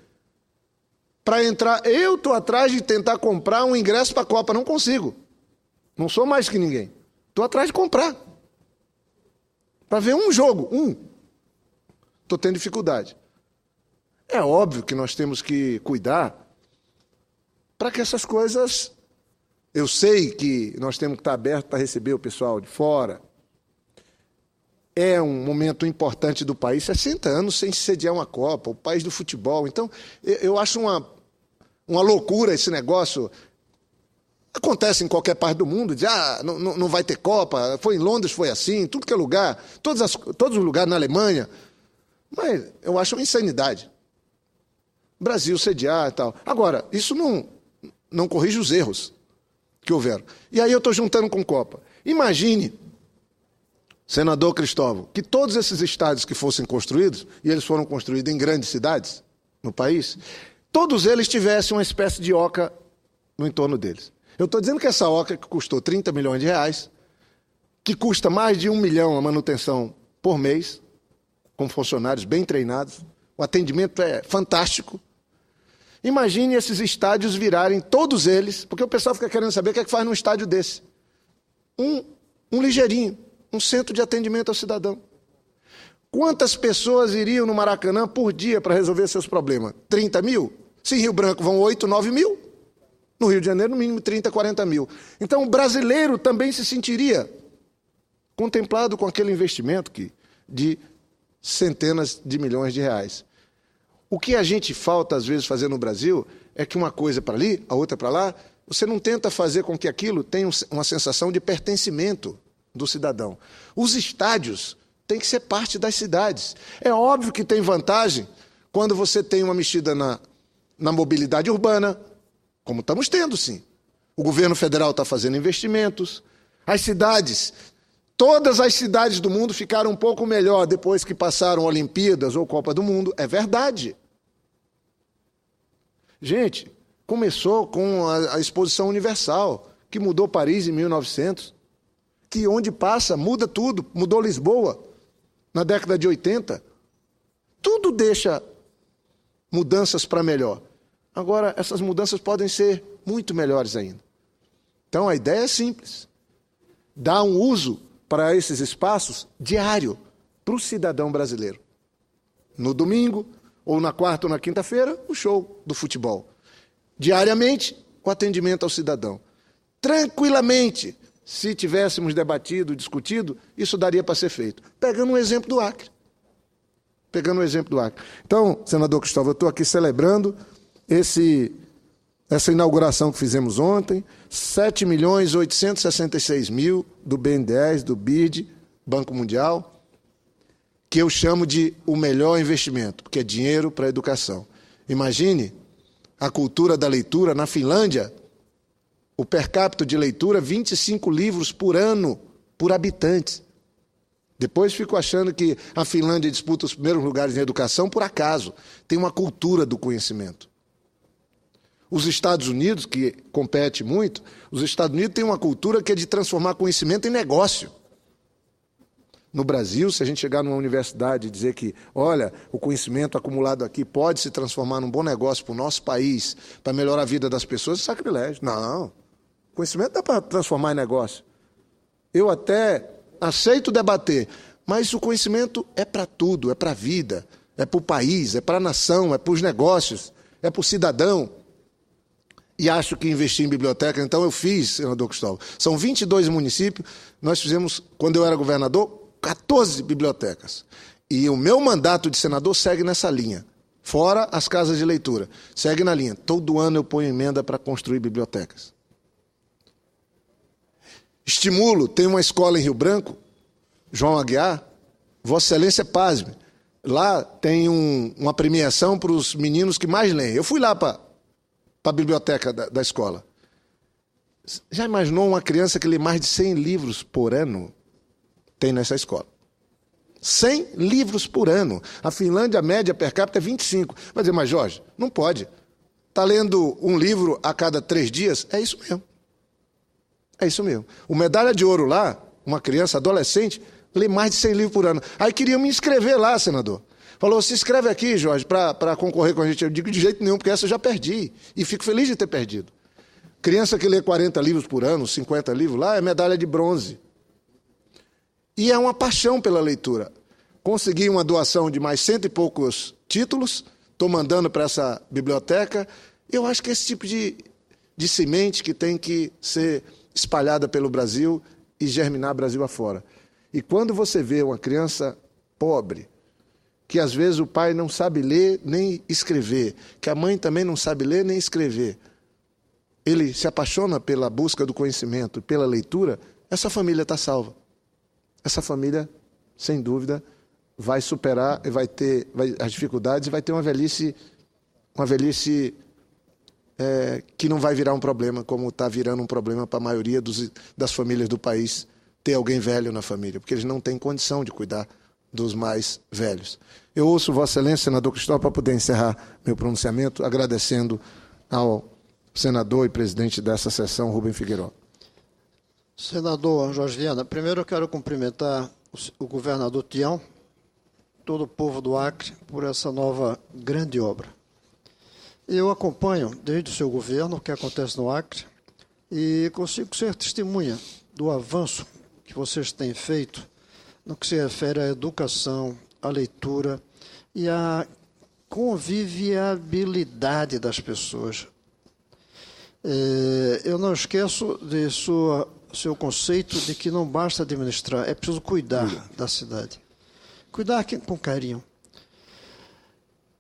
Para entrar, eu estou atrás de tentar comprar um ingresso para a Copa, não consigo. Não sou mais que ninguém. Estou atrás de comprar. Para ver um jogo, Estou tendo dificuldade. É óbvio que nós temos que cuidar para que essas coisas... Eu sei que nós temos que estar abertos para receber o pessoal de fora. É um momento importante do país, 60 anos sem sediar uma Copa, o país do futebol. Então, eu acho uma loucura esse negócio. Acontece em qualquer parte do mundo, diz, não vai ter Copa, foi em Londres, foi assim, tudo que é lugar, todos os lugares na Alemanha. Mas eu acho uma insanidade. Brasil sediar e tal. Agora, isso não corrige os erros que houveram. E aí eu estou juntando com Copa. Imagine, senador Cristóvão, que todos esses estádios que fossem construídos, e eles foram construídos em grandes cidades no país, todos eles tivessem uma espécie de OCA no entorno deles. Eu estou dizendo que essa OCA, que custou 30 milhões de reais, que custa mais de 1 milhão a manutenção por mês, com funcionários bem treinados, o o atendimento é fantástico. Imagine esses estádios virarem, todos eles, porque o pessoal fica querendo saber o que é que faz num estádio desse. Um ligeirinho, um centro de atendimento ao cidadão. Quantas pessoas iriam no Maracanã por dia para resolver seus problemas? 30 mil? Se em Rio Branco vão 8, 9 mil, no Rio de Janeiro, no mínimo 30, 40 mil. Então, o brasileiro também se sentiria contemplado com aquele investimento de centenas de milhões de reais. O que a gente falta, às vezes, fazer no Brasil é que uma coisa para ali, a outra para lá, você não tenta fazer com que aquilo tenha uma sensação de pertencimento do cidadão. Os estádios têm que ser parte das cidades. É óbvio que tem vantagem quando você tem uma mexida na mobilidade urbana, como estamos tendo, sim. O governo federal está fazendo investimentos. As cidades, todas as cidades do mundo ficaram um pouco melhor depois que passaram Olimpíadas ou Copa do Mundo. É verdade. Gente, começou com a Exposição Universal, que mudou Paris em 1900, que onde passa muda tudo, mudou Lisboa na década de 80. Tudo deixa mudanças para melhor. Agora, essas mudanças podem ser muito melhores ainda. Então, a ideia é simples. Dar um uso para esses espaços diário para o cidadão brasileiro. No domingo, ou na quarta ou na quinta-feira, o show do futebol. Diariamente, o atendimento ao cidadão. Tranquilamente, se tivéssemos debatido, discutido, isso daria para ser feito. Pegando um exemplo do Acre. Então, senador Cristóvão, eu estou aqui celebrando essa inauguração que fizemos ontem, 7.866.000 do BNDES, do BID, Banco Mundial, que eu chamo de o melhor investimento, porque é dinheiro para a educação. Imagine a cultura da leitura na Finlândia, o per capita de leitura, 25 livros por ano, por habitante. Depois fico achando que a Finlândia disputa os primeiros lugares em educação por acaso. Tem uma cultura do conhecimento. Os Estados Unidos, que compete muito, os Estados Unidos têm uma cultura que é de transformar conhecimento em negócio. No Brasil, se a gente chegar numa universidade e dizer que, olha, o conhecimento acumulado aqui pode se transformar num bom negócio para o nosso país, para melhorar a vida das pessoas, é sacrilégio. Não, o conhecimento dá para transformar em negócio. Eu até aceito debater, mas o conhecimento é para tudo, é para a vida, é para o país, é para a nação, é para os negócios, é para o cidadão. E acho que investir em biblioteca, então eu fiz, senador Cristóvão. São 22 municípios, nós fizemos, quando eu era governador, 14 bibliotecas. E o meu mandato de senador segue nessa linha, fora as casas de leitura. Segue na linha. Todo ano eu ponho emenda para construir bibliotecas. Estimulo, tem uma escola em Rio Branco, João Aguiar, Vossa Excelência pasme. Lá tem uma premiação para os meninos que mais leem. Eu fui lá para a biblioteca da escola. Já imaginou uma criança que lê mais de 100 livros por ano? Tem nessa escola. 100 livros por ano. A Finlândia, a média per capita é 25. Vai dizer, mas Jorge, não pode. Está lendo um livro a cada 3 dias? É isso mesmo. É isso mesmo. O medalha de ouro lá, uma criança, adolescente, lê mais de 100 livros por ano. Aí queriam me inscrever lá, senador. Falou, se inscreve aqui, Jorge, para concorrer com a gente. Eu digo, de jeito nenhum, porque essa eu já perdi. E fico feliz de ter perdido. Criança que lê 40 livros por ano, 50 livros lá, é medalha de bronze. E é uma paixão pela leitura. Consegui uma doação de mais 100 e poucos títulos, estou mandando para essa biblioteca. Eu acho que esse tipo de semente que tem que ser espalhada pelo Brasil e germinar Brasil afora. E quando você vê uma criança pobre, que às vezes o pai não sabe ler nem escrever, que a mãe também não sabe ler nem escrever, ele se apaixona pela busca do conhecimento, pela leitura, essa família está salva. Essa família, sem dúvida, vai superar, vai ter as dificuldades e vai ter uma velhice que não vai virar um problema, como está virando um problema para a maioria das famílias do país, ter alguém velho na família, porque eles não têm condição de cuidar dos mais velhos. Eu ouço Vossa Excelência, senador Cristóvão, para poder encerrar meu pronunciamento, agradecendo ao senador e presidente dessa sessão, Rubem Figueiredo. Senador Jorge Viana, primeiro eu quero cumprimentar o governador Tião todo o povo do Acre por essa nova grande obra. Eu acompanho desde o seu governo o que acontece no Acre e consigo ser testemunha do avanço que vocês têm feito no que se refere à educação, à leitura e à convivialidade das pessoas. Eu não esqueço de seu conceito de que não basta administrar, é preciso cuidar da cidade. Cuidar com carinho.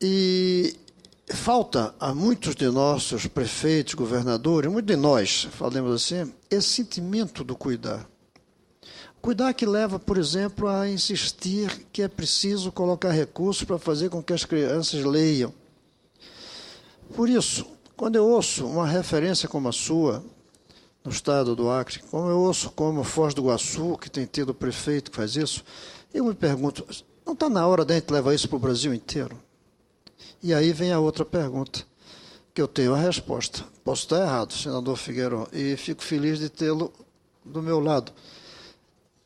E falta a muitos de nossos prefeitos, governadores, muitos de nós, falemos assim, esse sentimento do cuidar. Cuidar que leva, por exemplo, a insistir que é preciso colocar recursos para fazer com que as crianças leiam. Por isso, quando eu ouço uma referência como a sua, no estado do Acre, como eu ouço como Foz do Iguaçu, que tem tido prefeito que faz isso, eu me pergunto, não está na hora de a gente levar isso para o Brasil inteiro? E aí vem a outra pergunta, que eu tenho a resposta. Posso estar errado, senador Figueiredo, e fico feliz de tê-lo do meu lado.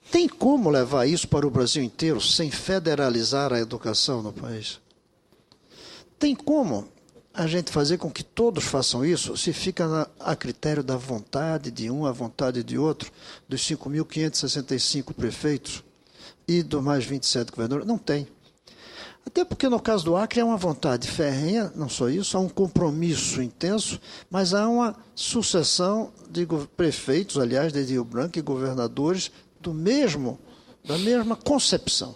Tem como levar isso para o Brasil inteiro sem federalizar a educação no país? Tem como a gente fazer com que todos façam isso, se fica a critério da vontade de um, a vontade de outro, dos 5.565 prefeitos e dos mais 27 governadores? Não tem. Até porque, no caso do Acre, é uma vontade ferrenha, não só isso, há um compromisso intenso, mas há uma sucessão de prefeitos, aliás, de Rio Branco e governadores da mesma concepção.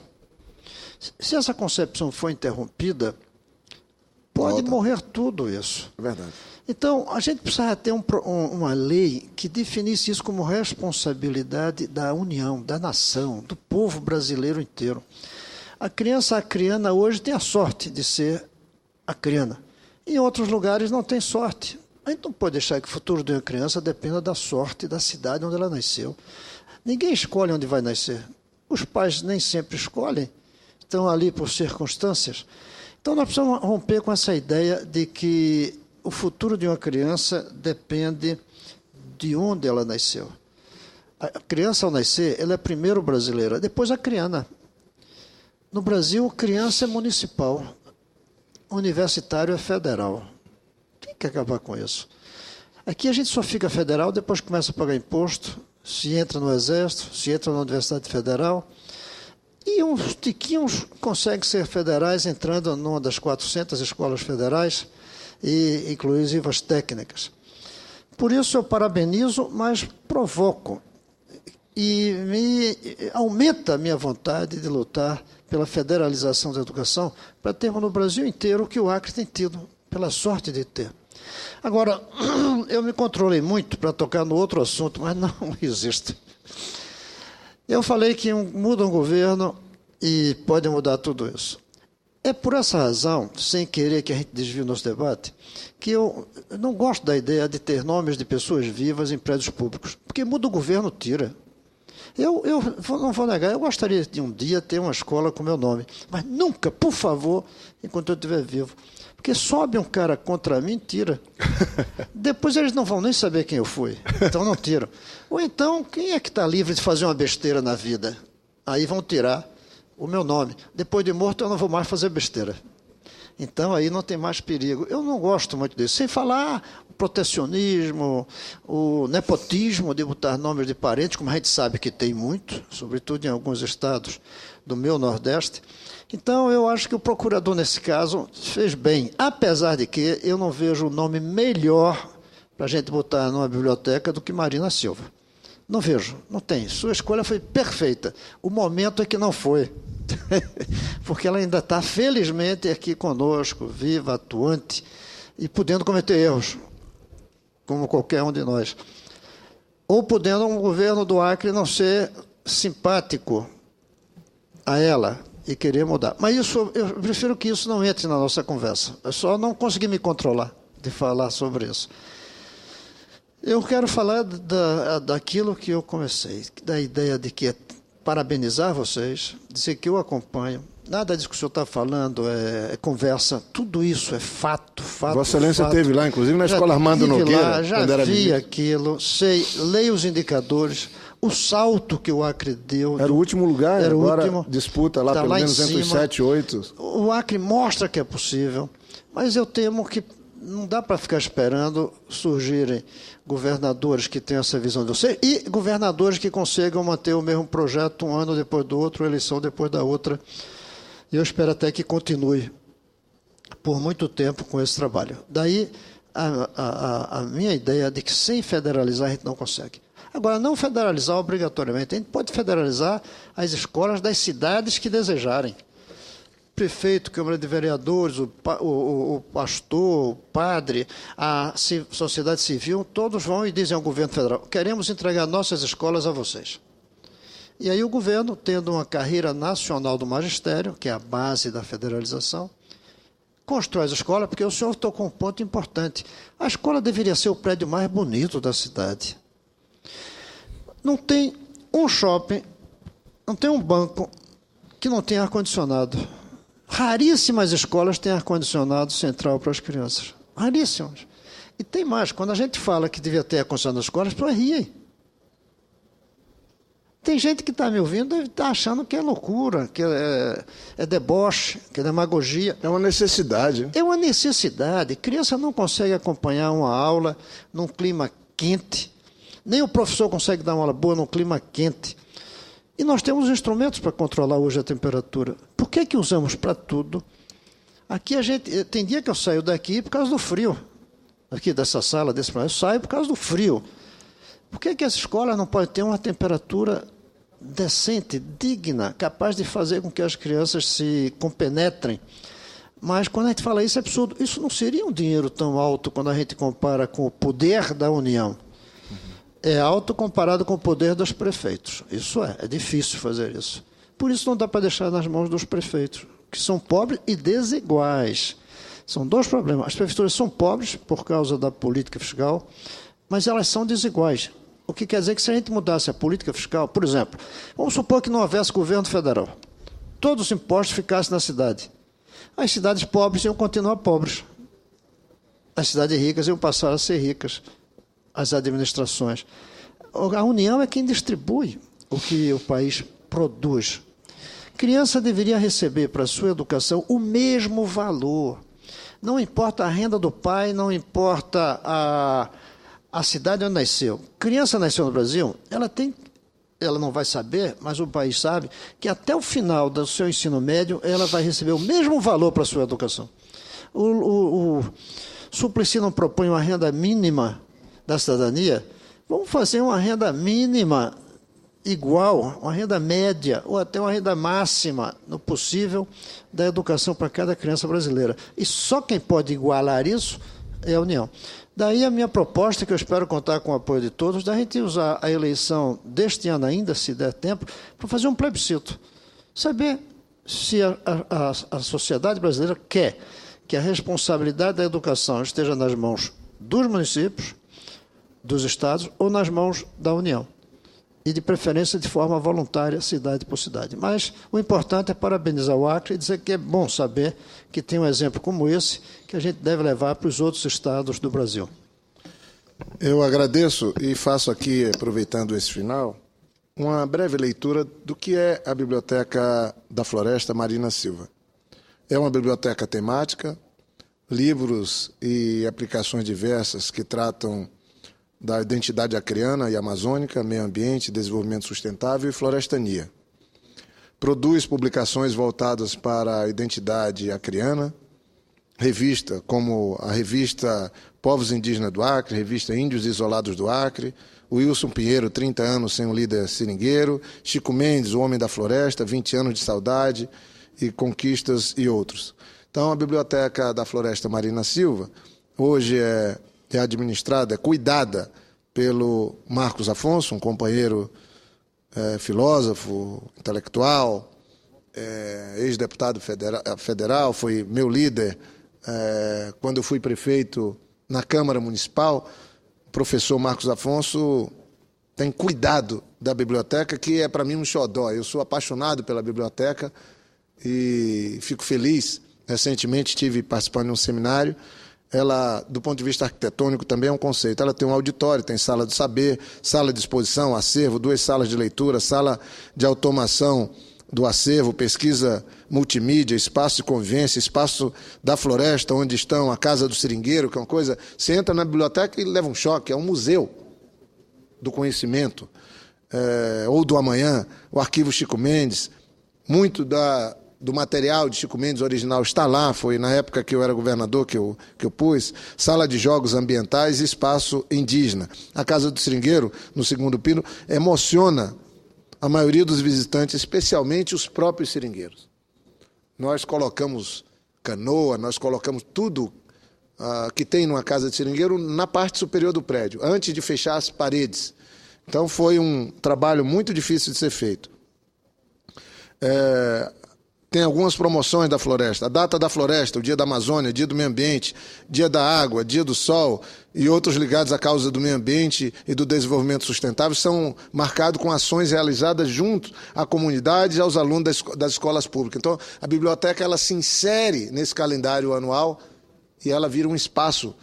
Se essa concepção for interrompida, pode morrer tudo isso. É verdade. Então, a gente precisa ter uma lei que definisse isso como responsabilidade da União, da nação, do povo brasileiro inteiro. A criança acriana hoje tem a sorte de ser acriana. Em outros lugares não tem sorte. A gente não pode deixar que o futuro de uma criança dependa da sorte da cidade onde ela nasceu. Ninguém escolhe onde vai nascer. Os pais nem sempre escolhem, estão ali por circunstâncias. Então, nós precisamos romper com essa ideia de que o futuro de uma criança depende de onde ela nasceu. A criança, ao nascer, ela é primeiro brasileira, depois acriana. No Brasil, criança é municipal, universitário é federal. Tem que acabar com isso. Aqui a gente só fica federal depois que começa a pagar imposto, se entra no Exército, se entra na Universidade Federal, e uns tiquinhos conseguem ser federais entrando numa das 400 escolas federais, e inclusive as técnicas. Por isso eu parabenizo, mas provoco, e aumenta a minha vontade de lutar pela federalização da educação, para termos no Brasil inteiro o que o Acre tem tido, pela sorte de ter. Agora, eu me controlei muito para tocar no outro assunto, mas não resisto. Eu falei que muda um governo e pode mudar tudo isso. É por essa razão, sem querer que a gente desvie o nosso debate, que eu não gosto da ideia de ter nomes de pessoas vivas em prédios públicos, porque muda o governo, tira. Eu não vou negar, eu gostaria de um dia ter uma escola com meu nome, mas nunca, por favor, enquanto eu estiver vivo. Porque sobe um cara contra mim, tira. Depois eles não vão nem saber quem eu fui, então não tiram. Ou então, quem é que está livre de fazer uma besteira na vida? Aí vão tirar o meu nome. Depois de morto, eu não vou mais fazer besteira. Então, aí não tem mais perigo. Eu não gosto muito disso. Sem falar o protecionismo, o nepotismo de botar nomes de parentes, como a gente sabe que tem muito, sobretudo em alguns estados do meu Nordeste. Então, eu acho que o procurador, nesse caso, fez bem. Apesar de que eu não vejo o nome melhor para a gente botar numa biblioteca do que Marina Silva. Não vejo, não tem. Sua escolha foi perfeita. O momento é que não foi. Porque ela ainda está, felizmente, aqui conosco, viva, atuante, e podendo cometer erros, como qualquer um de nós. Ou podendo um governo do Acre não ser simpático a ela e querer mudar. Mas isso, eu prefiro que isso não entre na nossa conversa. Eu só não consegui me controlar de falar sobre isso. Eu quero falar daquilo que eu comecei, da ideia de que é parabenizar vocês, dizer que eu acompanho Nada disso que o senhor está falando é conversa, tudo isso é fato. Vossa Excelência fato. esteve lá, inclusive, na Escola Armando Nogueira, lá, já quando era vi ministro. aquilo, sei, leio os indicadores, o salto que o Acre deu. Era o último lugar, era agora o último, disputa lá, tá pelo lá menos entre os 7 e 8. O Acre mostra que é possível, mas eu temo que não dá para ficar esperando surgirem governadores que tenham essa visão de você e governadores que consigam manter o mesmo projeto um ano depois do outro, eleição depois da outra. E eu espero até que continue por muito tempo com esse trabalho. Daí a minha ideia de que sem federalizar a gente não consegue. Agora, não federalizar obrigatoriamente. A gente pode federalizar as escolas das cidades que desejarem. Prefeito, Câmara de Vereadores, o pastor, o padre, a sociedade civil, todos vão e dizem ao governo federal: queremos entregar nossas escolas a vocês. E aí o governo, tendo uma carreira nacional do magistério, que é a base da federalização, constrói as escolas, porque o senhor tocou um ponto importante. A escola deveria ser o prédio mais bonito da cidade. Não tem um shopping, não tem um banco que não tenha ar-condicionado. Raríssimas escolas têm ar-condicionado central para as crianças. Raríssimas. E tem mais, quando a gente fala que devia ter ar-condicionado nas escolas, as pessoas riem. Tem gente que está me ouvindo e está achando que é loucura, que é deboche, que é demagogia. É uma necessidade. É uma necessidade. Criança não consegue acompanhar uma aula num clima quente. Nem o professor consegue dar uma aula boa num clima quente. E nós temos instrumentos para controlar hoje a temperatura. Por que usamos para tudo? Aqui tem dia que eu saio daqui por causa do frio. Aqui dessa sala, desse planeta, eu saio por causa do frio. Por que as escolas não podem ter uma temperatura decente, digna, capaz de fazer com que as crianças se compenetrem? Mas quando a gente fala isso, é absurdo. Isso não seria um dinheiro tão alto quando a gente compara com o poder da União. É alto comparado com o poder dos prefeitos. Isso é difícil fazer isso. Por isso não dá para deixar nas mãos dos prefeitos, que são pobres e desiguais. São dois problemas. As prefeituras são pobres por causa da política fiscal, mas elas são desiguais. O que quer dizer que se a gente mudasse a política fiscal, por exemplo, vamos supor que não houvesse governo federal, todos os impostos ficassem na cidade. As cidades pobres iam continuar pobres. As cidades ricas iam passar a ser ricas. As administrações. A União é quem distribui o que o país produz. Criança deveria receber para a sua educação o mesmo valor. Não importa a renda do pai, não importa a cidade onde nasceu. Criança nasceu no Brasil, ela não vai saber, mas o país sabe, que até o final do seu ensino médio, ela vai receber o mesmo valor para a sua educação. O Suplicy não propõe uma renda mínima da cidadania? Vamos fazer uma renda mínima igual, uma renda média, ou até uma renda máxima, no possível, da educação para cada criança brasileira. E só quem pode igualar isso é a União. Daí a minha proposta, que eu espero contar com o apoio de todos, da gente usar a eleição deste ano ainda, se der tempo, para fazer um plebiscito. Saber se a sociedade brasileira quer que a responsabilidade da educação esteja nas mãos dos municípios, dos estados, ou nas mãos da União. E, de preferência, de forma voluntária, cidade por cidade. Mas o importante é parabenizar o Acre e dizer que é bom saber que tem um exemplo como esse que a gente deve levar para os outros estados do Brasil. Eu agradeço e faço aqui, aproveitando esse final, uma breve leitura do que é a Biblioteca da Floresta Marina Silva. É uma biblioteca temática, livros e aplicações diversas que tratam da identidade acreana e amazônica, meio ambiente, desenvolvimento sustentável e florestania. Produz publicações voltadas para a identidade acreana, revista como a revista Povos Indígenas do Acre, revista Índios Isolados do Acre, o Wilson Pinheiro, 30 anos sem um líder seringueiro, Chico Mendes, o Homem da Floresta, 20 anos de saudade e conquistas e outros. Então, a Biblioteca da Floresta Marina Silva, hoje é administrada, é cuidada pelo Marcos Afonso, um companheiro filósofo, intelectual, ex-deputado federal, foi meu líder quando eu fui prefeito na Câmara Municipal. O professor Marcos Afonso tem cuidado da biblioteca, que é para mim um xodó. Eu sou apaixonado pela biblioteca e fico feliz. Recentemente estive participando de um seminário. Ela, do ponto de vista arquitetônico, também é um conceito. Ela tem um auditório, tem sala do saber, sala de exposição, acervo, 2 salas de leitura, sala de automação do acervo, pesquisa multimídia, espaço de convivência, espaço da floresta, onde estão a Casa do Seringueiro, que é uma coisa... Você entra na biblioteca e leva um choque, é um museu do conhecimento, ou do amanhã, o arquivo Chico Mendes, muito do material de Chico Mendes original está lá, foi na época que eu era governador que eu pus, sala de jogos ambientais e espaço indígena. A Casa do Seringueiro, no Segundo Pino, emociona a maioria dos visitantes, especialmente os próprios seringueiros. Nós colocamos canoa, nós colocamos tudo que tem numa casa de seringueiro na parte superior do prédio, antes de fechar as paredes. Então foi um trabalho muito difícil de ser feito. Tem algumas promoções da floresta. A data da floresta, o dia da Amazônia, dia do meio ambiente, dia da água, dia do sol e outros ligados à causa do meio ambiente e do desenvolvimento sustentável são marcados com ações realizadas junto à comunidade e aos alunos das escolas públicas. Então, a biblioteca ela se insere nesse calendário anual e ela vira um espaço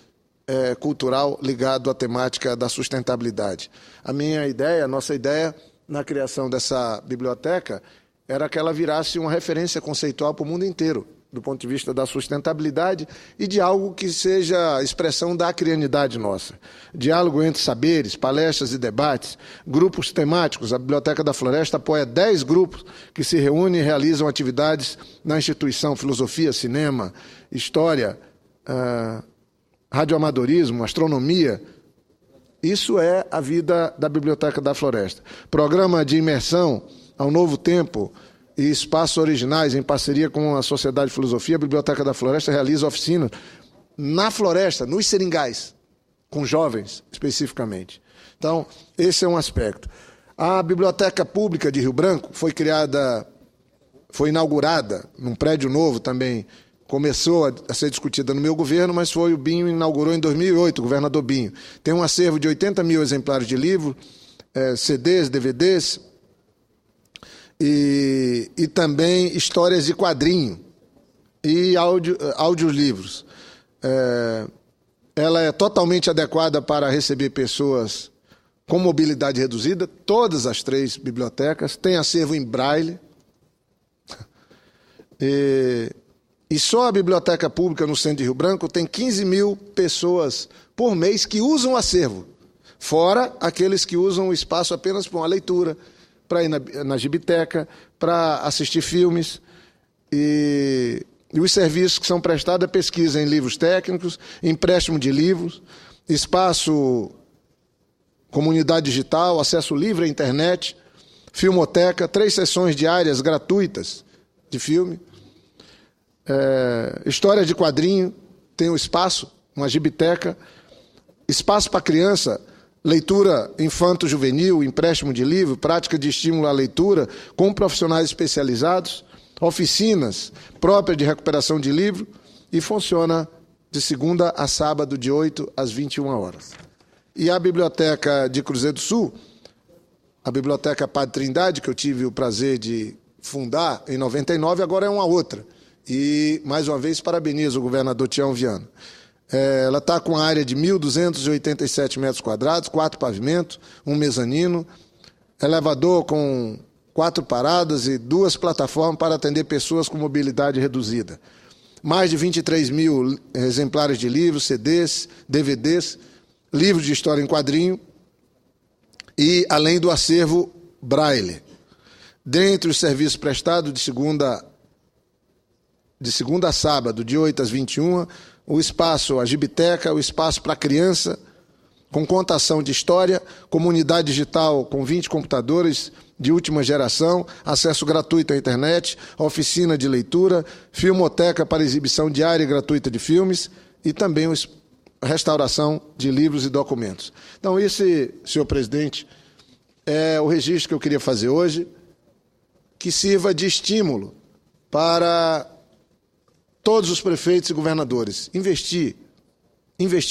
cultural ligado à temática da sustentabilidade. A nossa ideia na criação dessa biblioteca era que ela virasse uma referência conceitual para o mundo inteiro, do ponto de vista da sustentabilidade e de algo que seja a expressão da acrianidade nossa. Diálogo entre saberes, palestras e debates, grupos temáticos. A Biblioteca da Floresta apoia 10 grupos que se reúnem e realizam atividades na instituição, filosofia, cinema, história, radioamadorismo, astronomia. Isso é a vida da Biblioteca da Floresta. Programa de imersão ao Novo Tempo e espaços originais, em parceria com a Sociedade de Filosofia, a Biblioteca da Floresta realiza oficinas na floresta, nos seringais, com jovens, especificamente. Então, esse é um aspecto. A Biblioteca Pública de Rio Branco foi inaugurada num prédio novo também, começou a ser discutida no meu governo, mas foi o Binho inaugurou em 2008, o governador Binho. Tem um acervo de 80 mil exemplares de livro, CDs, DVDs, e também histórias de quadrinho e audiolivros. Ela é totalmente adequada para receber pessoas com mobilidade reduzida, todas as 3 bibliotecas, tem acervo em braille. E só a Biblioteca Pública no centro de Rio Branco tem 15 mil pessoas por mês que usam o acervo, fora aqueles que usam o espaço apenas para uma leitura, para ir na gibiteca, para assistir filmes, e os serviços que são prestados é pesquisa em livros técnicos, empréstimo de livros, espaço, comunidade digital, acesso livre à internet, filmoteca, 3 sessões diárias gratuitas de filme, história de quadrinho, tem um espaço, uma gibiteca, espaço para criança, leitura infanto-juvenil, empréstimo de livro, prática de estímulo à leitura com profissionais especializados, oficinas próprias de recuperação de livro e funciona de segunda a sábado, de 8 às 21 horas. E a Biblioteca de Cruzeiro do Sul, a Biblioteca Padre Trindade, que eu tive o prazer de fundar em 99, agora é uma outra. E, mais uma vez, parabenizo o governador Tião Viana. Ela está com a área de 1.287 metros quadrados, 4 pavimentos, um mezanino, elevador com 4 paradas e 2 plataformas para atender pessoas com mobilidade reduzida. Mais de 23 mil exemplares de livros, CDs, DVDs, livros de história em quadrinho e além do acervo Braille. Dentre os serviços prestados de segunda a sábado, de 8 às 21, o espaço, a gibiteca, o espaço para criança, com contação de história, comunidade digital com 20 computadores de última geração, acesso gratuito à internet, oficina de leitura, filmoteca para exibição diária e gratuita de filmes e também restauração de livros e documentos. Então, esse, senhor presidente, é o registro que eu queria fazer hoje, que sirva de estímulo para todos os prefeitos e governadores, investir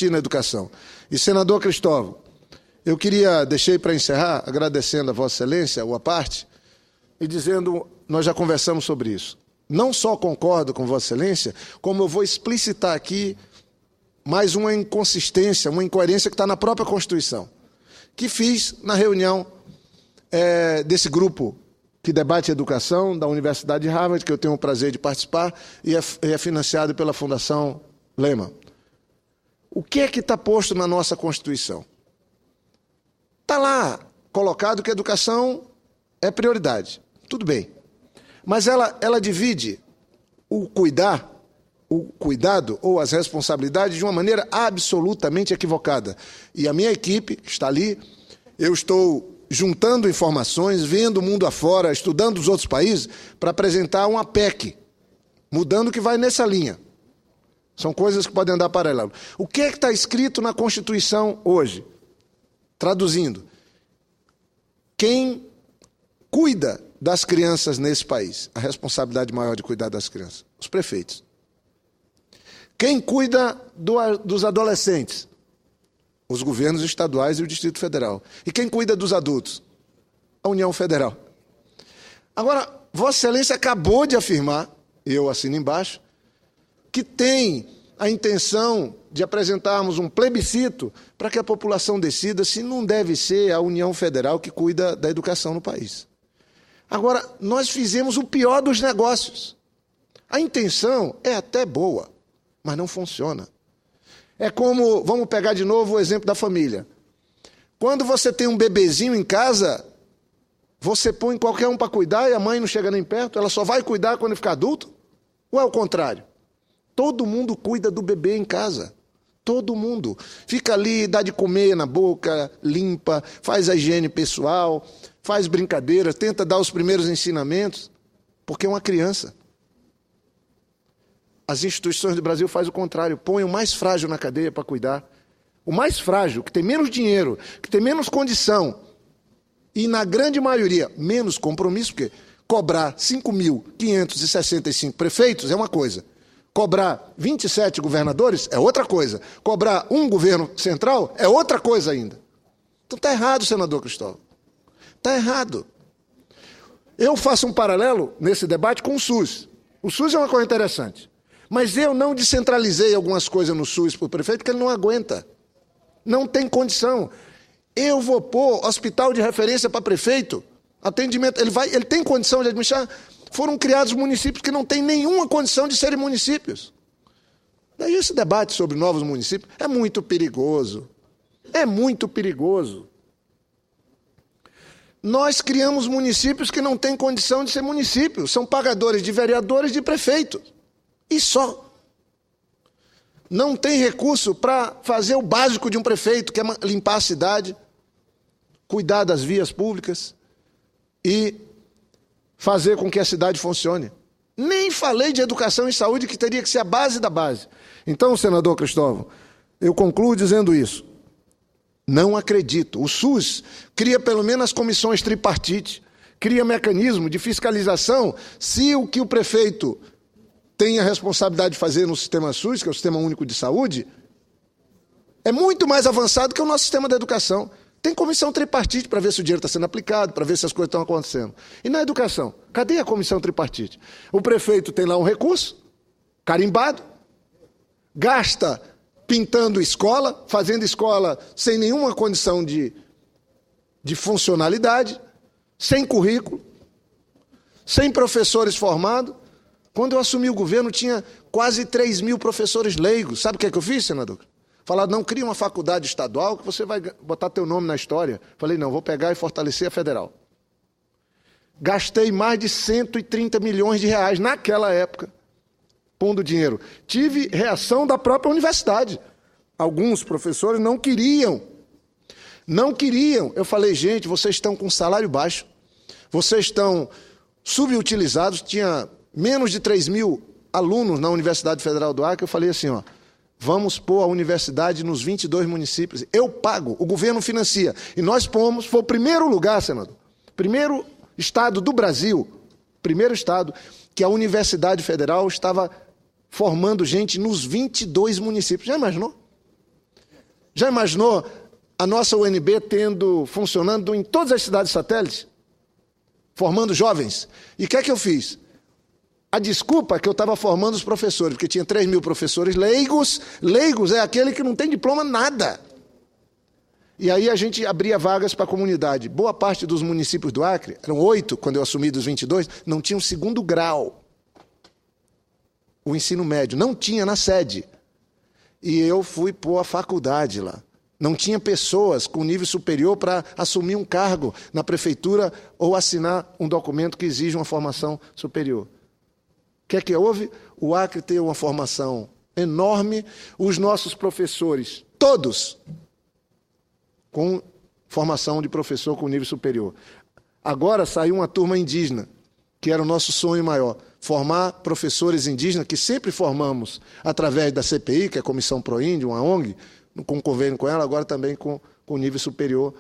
na educação. E, senador Cristóvão, eu deixei para encerrar, agradecendo a Vossa Excelência, a parte, e dizendo, nós já conversamos sobre isso. não só concordo com Vossa Excelência, como eu vou explicitar aqui mais uma inconsistência, uma incoerência que está na própria Constituição, que fiz na reunião desse grupo que debate educação da Universidade de Harvard, que eu tenho o prazer de participar, e é financiado pela Fundação Lehman. O que é que está posto na nossa Constituição? Está lá colocado que a educação é prioridade. Tudo bem. Mas ela divide o cuidado ou as responsabilidades de uma maneira absolutamente equivocada. E a minha equipe, que está ali, eu estou juntando informações, vendo o mundo afora, estudando os outros países, para apresentar uma PEC, mudando que vai nessa linha. São coisas que podem andar paralelo. O que é que está escrito na Constituição hoje? Traduzindo, quem cuida das crianças nesse país, a responsabilidade maior de cuidar das crianças? Os prefeitos. Quem cuida dos adolescentes? Os governos estaduais e o Distrito Federal. E quem cuida dos adultos? A União Federal. Agora, Vossa Excelência acabou de afirmar, e eu assino embaixo, que tem a intenção de apresentarmos um plebiscito para que a população decida se não deve ser a União Federal que cuida da educação no país. Agora, nós fizemos o pior dos negócios. A intenção é até boa, mas não funciona. É como, vamos pegar de novo o exemplo da família. Quando você tem um bebezinho em casa, você põe qualquer um para cuidar e a mãe não chega nem perto, ela só vai cuidar quando ficar adulto? Ou é o contrário? Todo mundo cuida do bebê em casa. Todo mundo. Fica ali, dá de comer na boca, limpa, faz a higiene pessoal, faz brincadeiras, tenta dar os primeiros ensinamentos, porque é uma criança. As instituições do Brasil fazem o contrário, põem o mais frágil na cadeia para cuidar. O mais frágil, que tem menos dinheiro, que tem menos condição, e na grande maioria, menos compromisso, porque cobrar 5.565 prefeitos é uma coisa, cobrar 27 governadores é outra coisa, cobrar um governo central é outra coisa ainda. Então está errado, senador Cristóvão. Está errado. Eu faço um paralelo nesse debate com o SUS. O SUS é uma coisa interessante. Mas eu não descentralizei algumas coisas no SUS para o prefeito, porque ele não aguenta. Não tem condição. Eu vou pôr hospital de referência para prefeito, atendimento, ele tem condição de administrar. Foram criados municípios que não têm nenhuma condição de serem municípios. Daí esse debate sobre novos municípios é muito perigoso. É muito perigoso. Nós criamos municípios que não têm condição de ser municípios. São pagadores de vereadores e de prefeitos. E só. Não tem recurso para fazer o básico de um prefeito, que é limpar a cidade, cuidar das vias públicas e fazer com que a cidade funcione. Nem falei de educação e saúde, que teria que ser a base da base. Então, senador Cristóvão, eu concluo dizendo isso. Não acredito. O SUS cria pelo menos as comissões tripartite, cria mecanismo de fiscalização se o que o prefeito tem a responsabilidade de fazer no sistema SUS, que é o Sistema Único de Saúde, é muito mais avançado que o nosso sistema de educação. Tem comissão tripartite para ver se o dinheiro está sendo aplicado, para ver se as coisas estão acontecendo. E na educação? Cadê a comissão tripartite? O prefeito tem lá um recurso, carimbado, gasta pintando escola, fazendo escola sem nenhuma condição de funcionalidade, sem currículo, sem professores formados. Quando eu assumi o governo, tinha quase 3.000 professores leigos. Sabe o que é que eu fiz, senador? Falaram, não, cria uma faculdade estadual que você vai botar teu nome na história. Falei, não, vou pegar e fortalecer a federal. Gastei mais de 130 milhões de reais naquela época, pondo dinheiro. Tive reação da própria universidade. Alguns professores não queriam. Não queriam. Eu falei, gente, vocês estão com salário baixo, vocês estão subutilizados, tinha menos de 3.000 alunos na Universidade Federal do Acre. Eu falei assim, ó, vamos pôr a universidade nos 22 municípios. Eu pago, o governo financia. E nós pomos, foi o primeiro lugar, senador, primeiro estado do Brasil, primeiro estado, que a Universidade Federal estava formando gente nos 22 municípios. Já imaginou? Já imaginou a nossa UNB funcionando em todas as cidades satélites? Formando jovens. E o que é que eu fiz? A desculpa é que eu estava formando os professores, porque tinha 3 mil professores leigos. Leigos é aquele que não tem diploma nada. E aí a gente abria vagas para a comunidade. Boa parte dos municípios do Acre, eram 8 quando eu assumi dos 22, não tinham 2º grau. O ensino médio não tinha na sede. E eu fui pôr a faculdade lá. Não tinha pessoas com nível superior para assumir um cargo na prefeitura ou assinar um documento que exige uma formação superior. O que é que houve? O Acre tem uma formação enorme, os nossos professores, todos, com formação de professor com nível superior. Agora saiu uma turma indígena, que era o nosso sonho maior, formar professores indígenas, que sempre formamos através da CPI, que é a Comissão Proíndio, uma ONG, com convênio com ela, agora também com nível superior.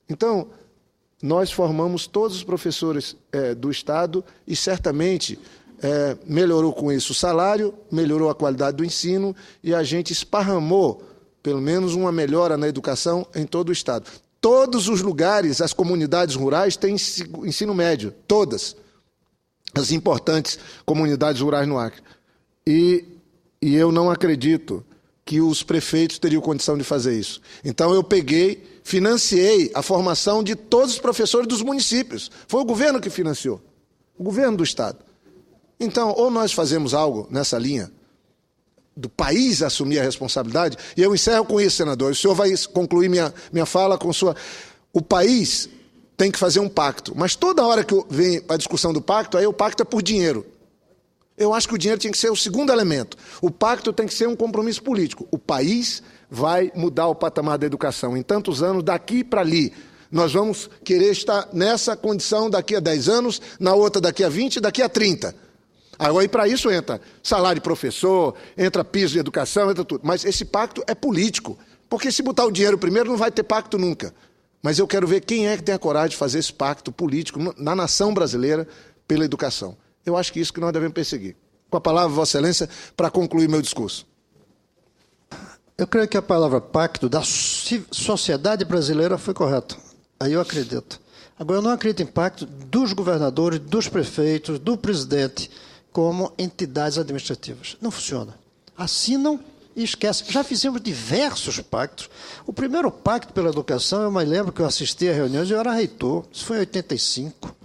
Então, nós formamos todos os professores do Estado e, certamente, melhorou com isso o salário, melhorou a qualidade do ensino e a gente esparramou, pelo menos, uma melhora na educação em todo o Estado. Todos os lugares, as comunidades rurais têm ensino médio, todas as importantes comunidades rurais no Acre. E eu não acredito que os prefeitos teriam condição de fazer isso. Então eu financiei a formação de todos os professores dos municípios. Foi o governo que financiou, o governo do Estado. Então, ou nós fazemos algo nessa linha, do país assumir a responsabilidade, e eu encerro com isso, senador. O senhor vai concluir minha fala com sua... O país tem que fazer um pacto, mas toda hora que vem a discussão do pacto, aí o pacto é por dinheiro. Eu acho que o dinheiro tinha que ser o segundo elemento. O pacto tem que ser um compromisso político. O país vai mudar o patamar da educação. Em tantos anos, daqui para ali, nós vamos querer estar nessa condição daqui a 10 anos, na outra daqui a 20, daqui a 30. Aí para isso entra salário de professor, entra piso de educação, entra tudo. Mas esse pacto é político. Porque se botar o dinheiro primeiro, não vai ter pacto nunca. Mas eu quero ver quem é que tem a coragem de fazer esse pacto político na nação brasileira pela educação. Eu acho que isso que nós devemos perseguir. Com a palavra, Vossa Excelência, para concluir meu discurso. Eu creio que a palavra pacto da sociedade brasileira foi correta. Aí eu acredito. Agora, eu não acredito em pacto dos governadores, dos prefeitos, do presidente, como entidades administrativas. Não funciona. Assinam e esquecem. Já fizemos diversos pactos. O primeiro pacto pela educação, eu me lembro que eu assisti a reuniões, eu era reitor. Isso foi em 85.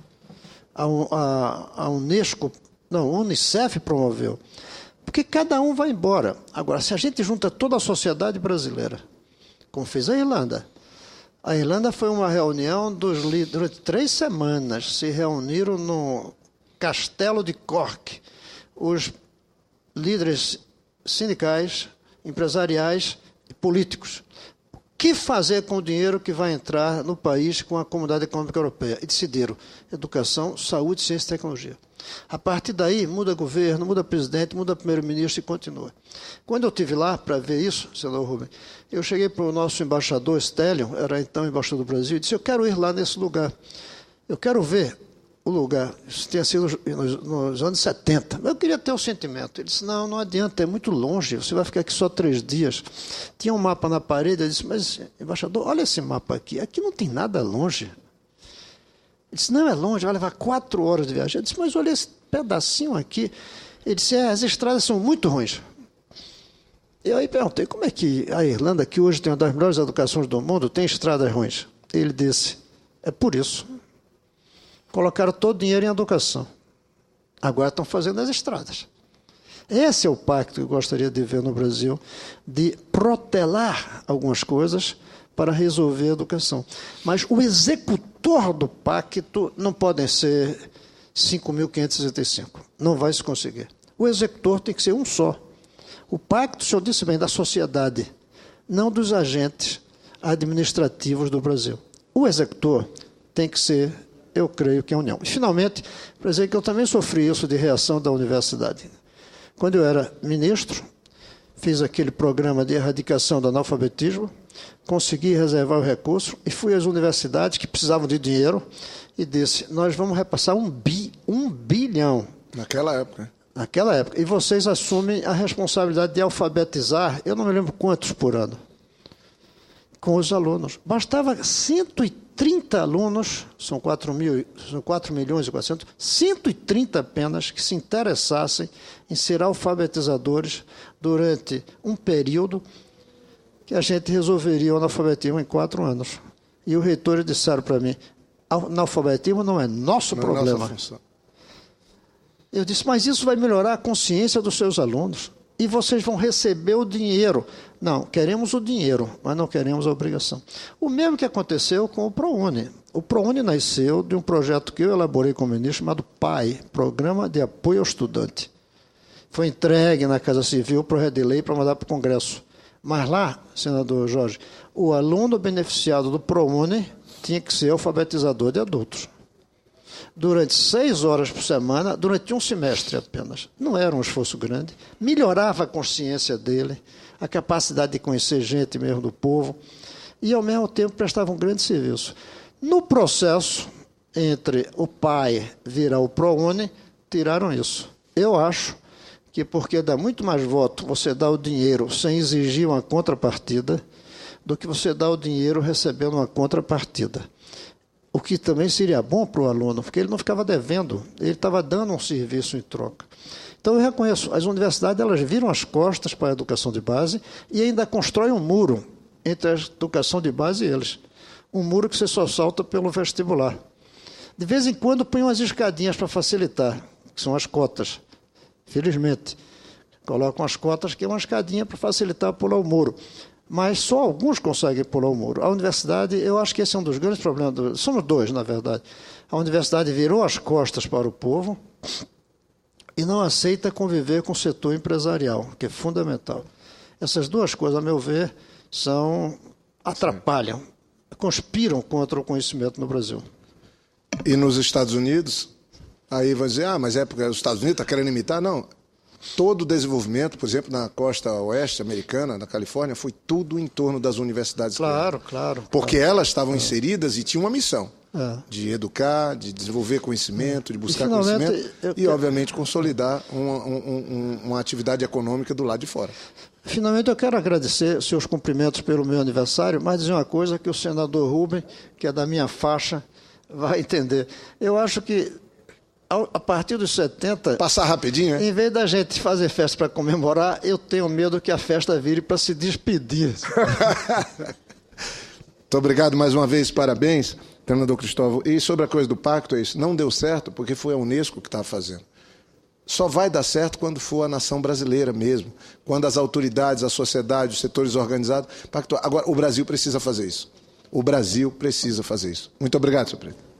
A Unicef promoveu. Porque cada um vai embora. Agora, se a gente junta toda a sociedade brasileira, como fez a Irlanda foi uma reunião dos líderes, durante 3 semanas, se reuniram no Castelo de Cork, os líderes sindicais, empresariais e políticos. O que fazer com o dinheiro que vai entrar no país com a Comunidade Econômica Europeia? E decidiram educação, saúde, ciência e tecnologia. A partir daí, muda governo, muda presidente, muda primeiro-ministro e continua. Quando eu estive lá para ver isso, senador Rubem, eu cheguei para o nosso embaixador, Stélio, era então embaixador do Brasil, e disse, eu quero ir lá nesse lugar. Eu quero ver o lugar. Isso tinha sido nos anos 70. Mas eu queria ter o sentimento. Ele disse, não adianta, é muito longe, você vai ficar aqui só 3 dias. Tinha um mapa na parede, eu disse, mas, embaixador, olha esse mapa aqui não tem nada longe. Ele disse, não é longe, vai levar 4 horas de viagem. Eu disse, mas olha esse pedacinho aqui. Ele disse, as estradas são muito ruins. Eu aí perguntei, como é que a Irlanda, que hoje tem uma das melhores educações do mundo, tem estradas ruins? Ele disse, é por isso. Colocaram todo o dinheiro em educação. Agora estão fazendo as estradas. Esse é o pacto que eu gostaria de ver no Brasil, de protelar algumas coisas para resolver a educação. Mas o executor do pacto não podem ser 5.565. Não vai se conseguir. O executor tem que ser um só. O pacto, o senhor disse bem, da sociedade, não dos agentes administrativos do Brasil. O executor tem que ser, eu creio que a União. E, finalmente, para dizer que eu também sofri isso de reação da universidade. Quando eu era ministro, fiz aquele programa de erradicação do analfabetismo, consegui reservar o recurso e fui às universidades que precisavam de dinheiro e disse, nós vamos repassar 1 bilhão. Naquela época. Naquela época. E vocês assumem a responsabilidade de alfabetizar, eu não me lembro quantos por ano. com os alunos. Bastava 130 alunos, são 4 milhões e 400, 130 apenas que se interessassem em ser alfabetizadores durante um período que a gente resolveria o analfabetismo em 4 anos. E os reitores disseram para mim, analfabetismo não é nosso problema. Nossa função. Eu disse, mas isso vai melhorar a consciência dos seus alunos e vocês vão receber o dinheiro. Não, queremos o dinheiro, mas não queremos a obrigação. O mesmo que aconteceu com o ProUni. O ProUni nasceu de um projeto que eu elaborei como ministro, chamado PAI, Programa de Apoio ao Estudante. Foi entregue na Casa Civil o projeto de lei para mandar para o Congresso. Mas lá, senador Jorge, o aluno beneficiado do ProUni tinha que ser alfabetizador de adultos. Durante 6 horas por semana, durante um semestre apenas. Não era um esforço grande. Melhorava a consciência dele, a capacidade de conhecer gente mesmo do povo, e, ao mesmo tempo, prestava um grande serviço. No processo, entre o PAI virar o ProUni, tiraram isso. Eu acho que, porque dá muito mais voto você dá o dinheiro sem exigir uma contrapartida, do que você dá o dinheiro recebendo uma contrapartida. O que também seria bom para o aluno, porque ele não ficava devendo, ele estava dando um serviço em troca. Então, eu reconheço, as universidades elas viram as costas para a educação de base e ainda constroem um muro entre a educação de base e eles. Um muro que você só salta pelo vestibular. De vez em quando, põe umas escadinhas para facilitar, que são as cotas. Felizmente, colocam as cotas, que é uma escadinha para facilitar pular o muro. Mas só alguns conseguem pular o muro. A universidade, eu acho que esse é um dos grandes problemas. Somos dois, na verdade. A universidade virou as costas para o povo e não aceita conviver com o setor empresarial, que é fundamental. Essas duas coisas, a meu ver, atrapalham, conspiram contra o conhecimento no Brasil. E nos Estados Unidos, aí vai dizer, mas é porque os Estados Unidos estão querendo imitar? Não. Todo o desenvolvimento, por exemplo, na costa oeste americana, na Califórnia, foi tudo em torno das universidades. Claro. Porque elas estavam inseridas e tinham uma missão de educar, de desenvolver conhecimento, de buscar conhecimento e, obviamente, consolidar uma atividade econômica do lado de fora. Finalmente, eu quero agradecer seus cumprimentos pelo meu aniversário, mas dizer uma coisa que o senador Rubem, que é da minha faixa, vai entender. Eu acho que a partir dos 70... Passar rapidinho, Em vez da gente fazer festa para comemorar, eu tenho medo que a festa vire para se despedir. Muito obrigado mais uma vez, parabéns, senador Cristóvão. E sobre a coisa do pacto, isso não deu certo porque foi a Unesco que estava fazendo. Só vai dar certo quando for a nação brasileira mesmo, quando as autoridades, a sociedade, os setores organizados... Agora, o Brasil precisa fazer isso. O Brasil precisa fazer isso. Muito obrigado, senhor presidente.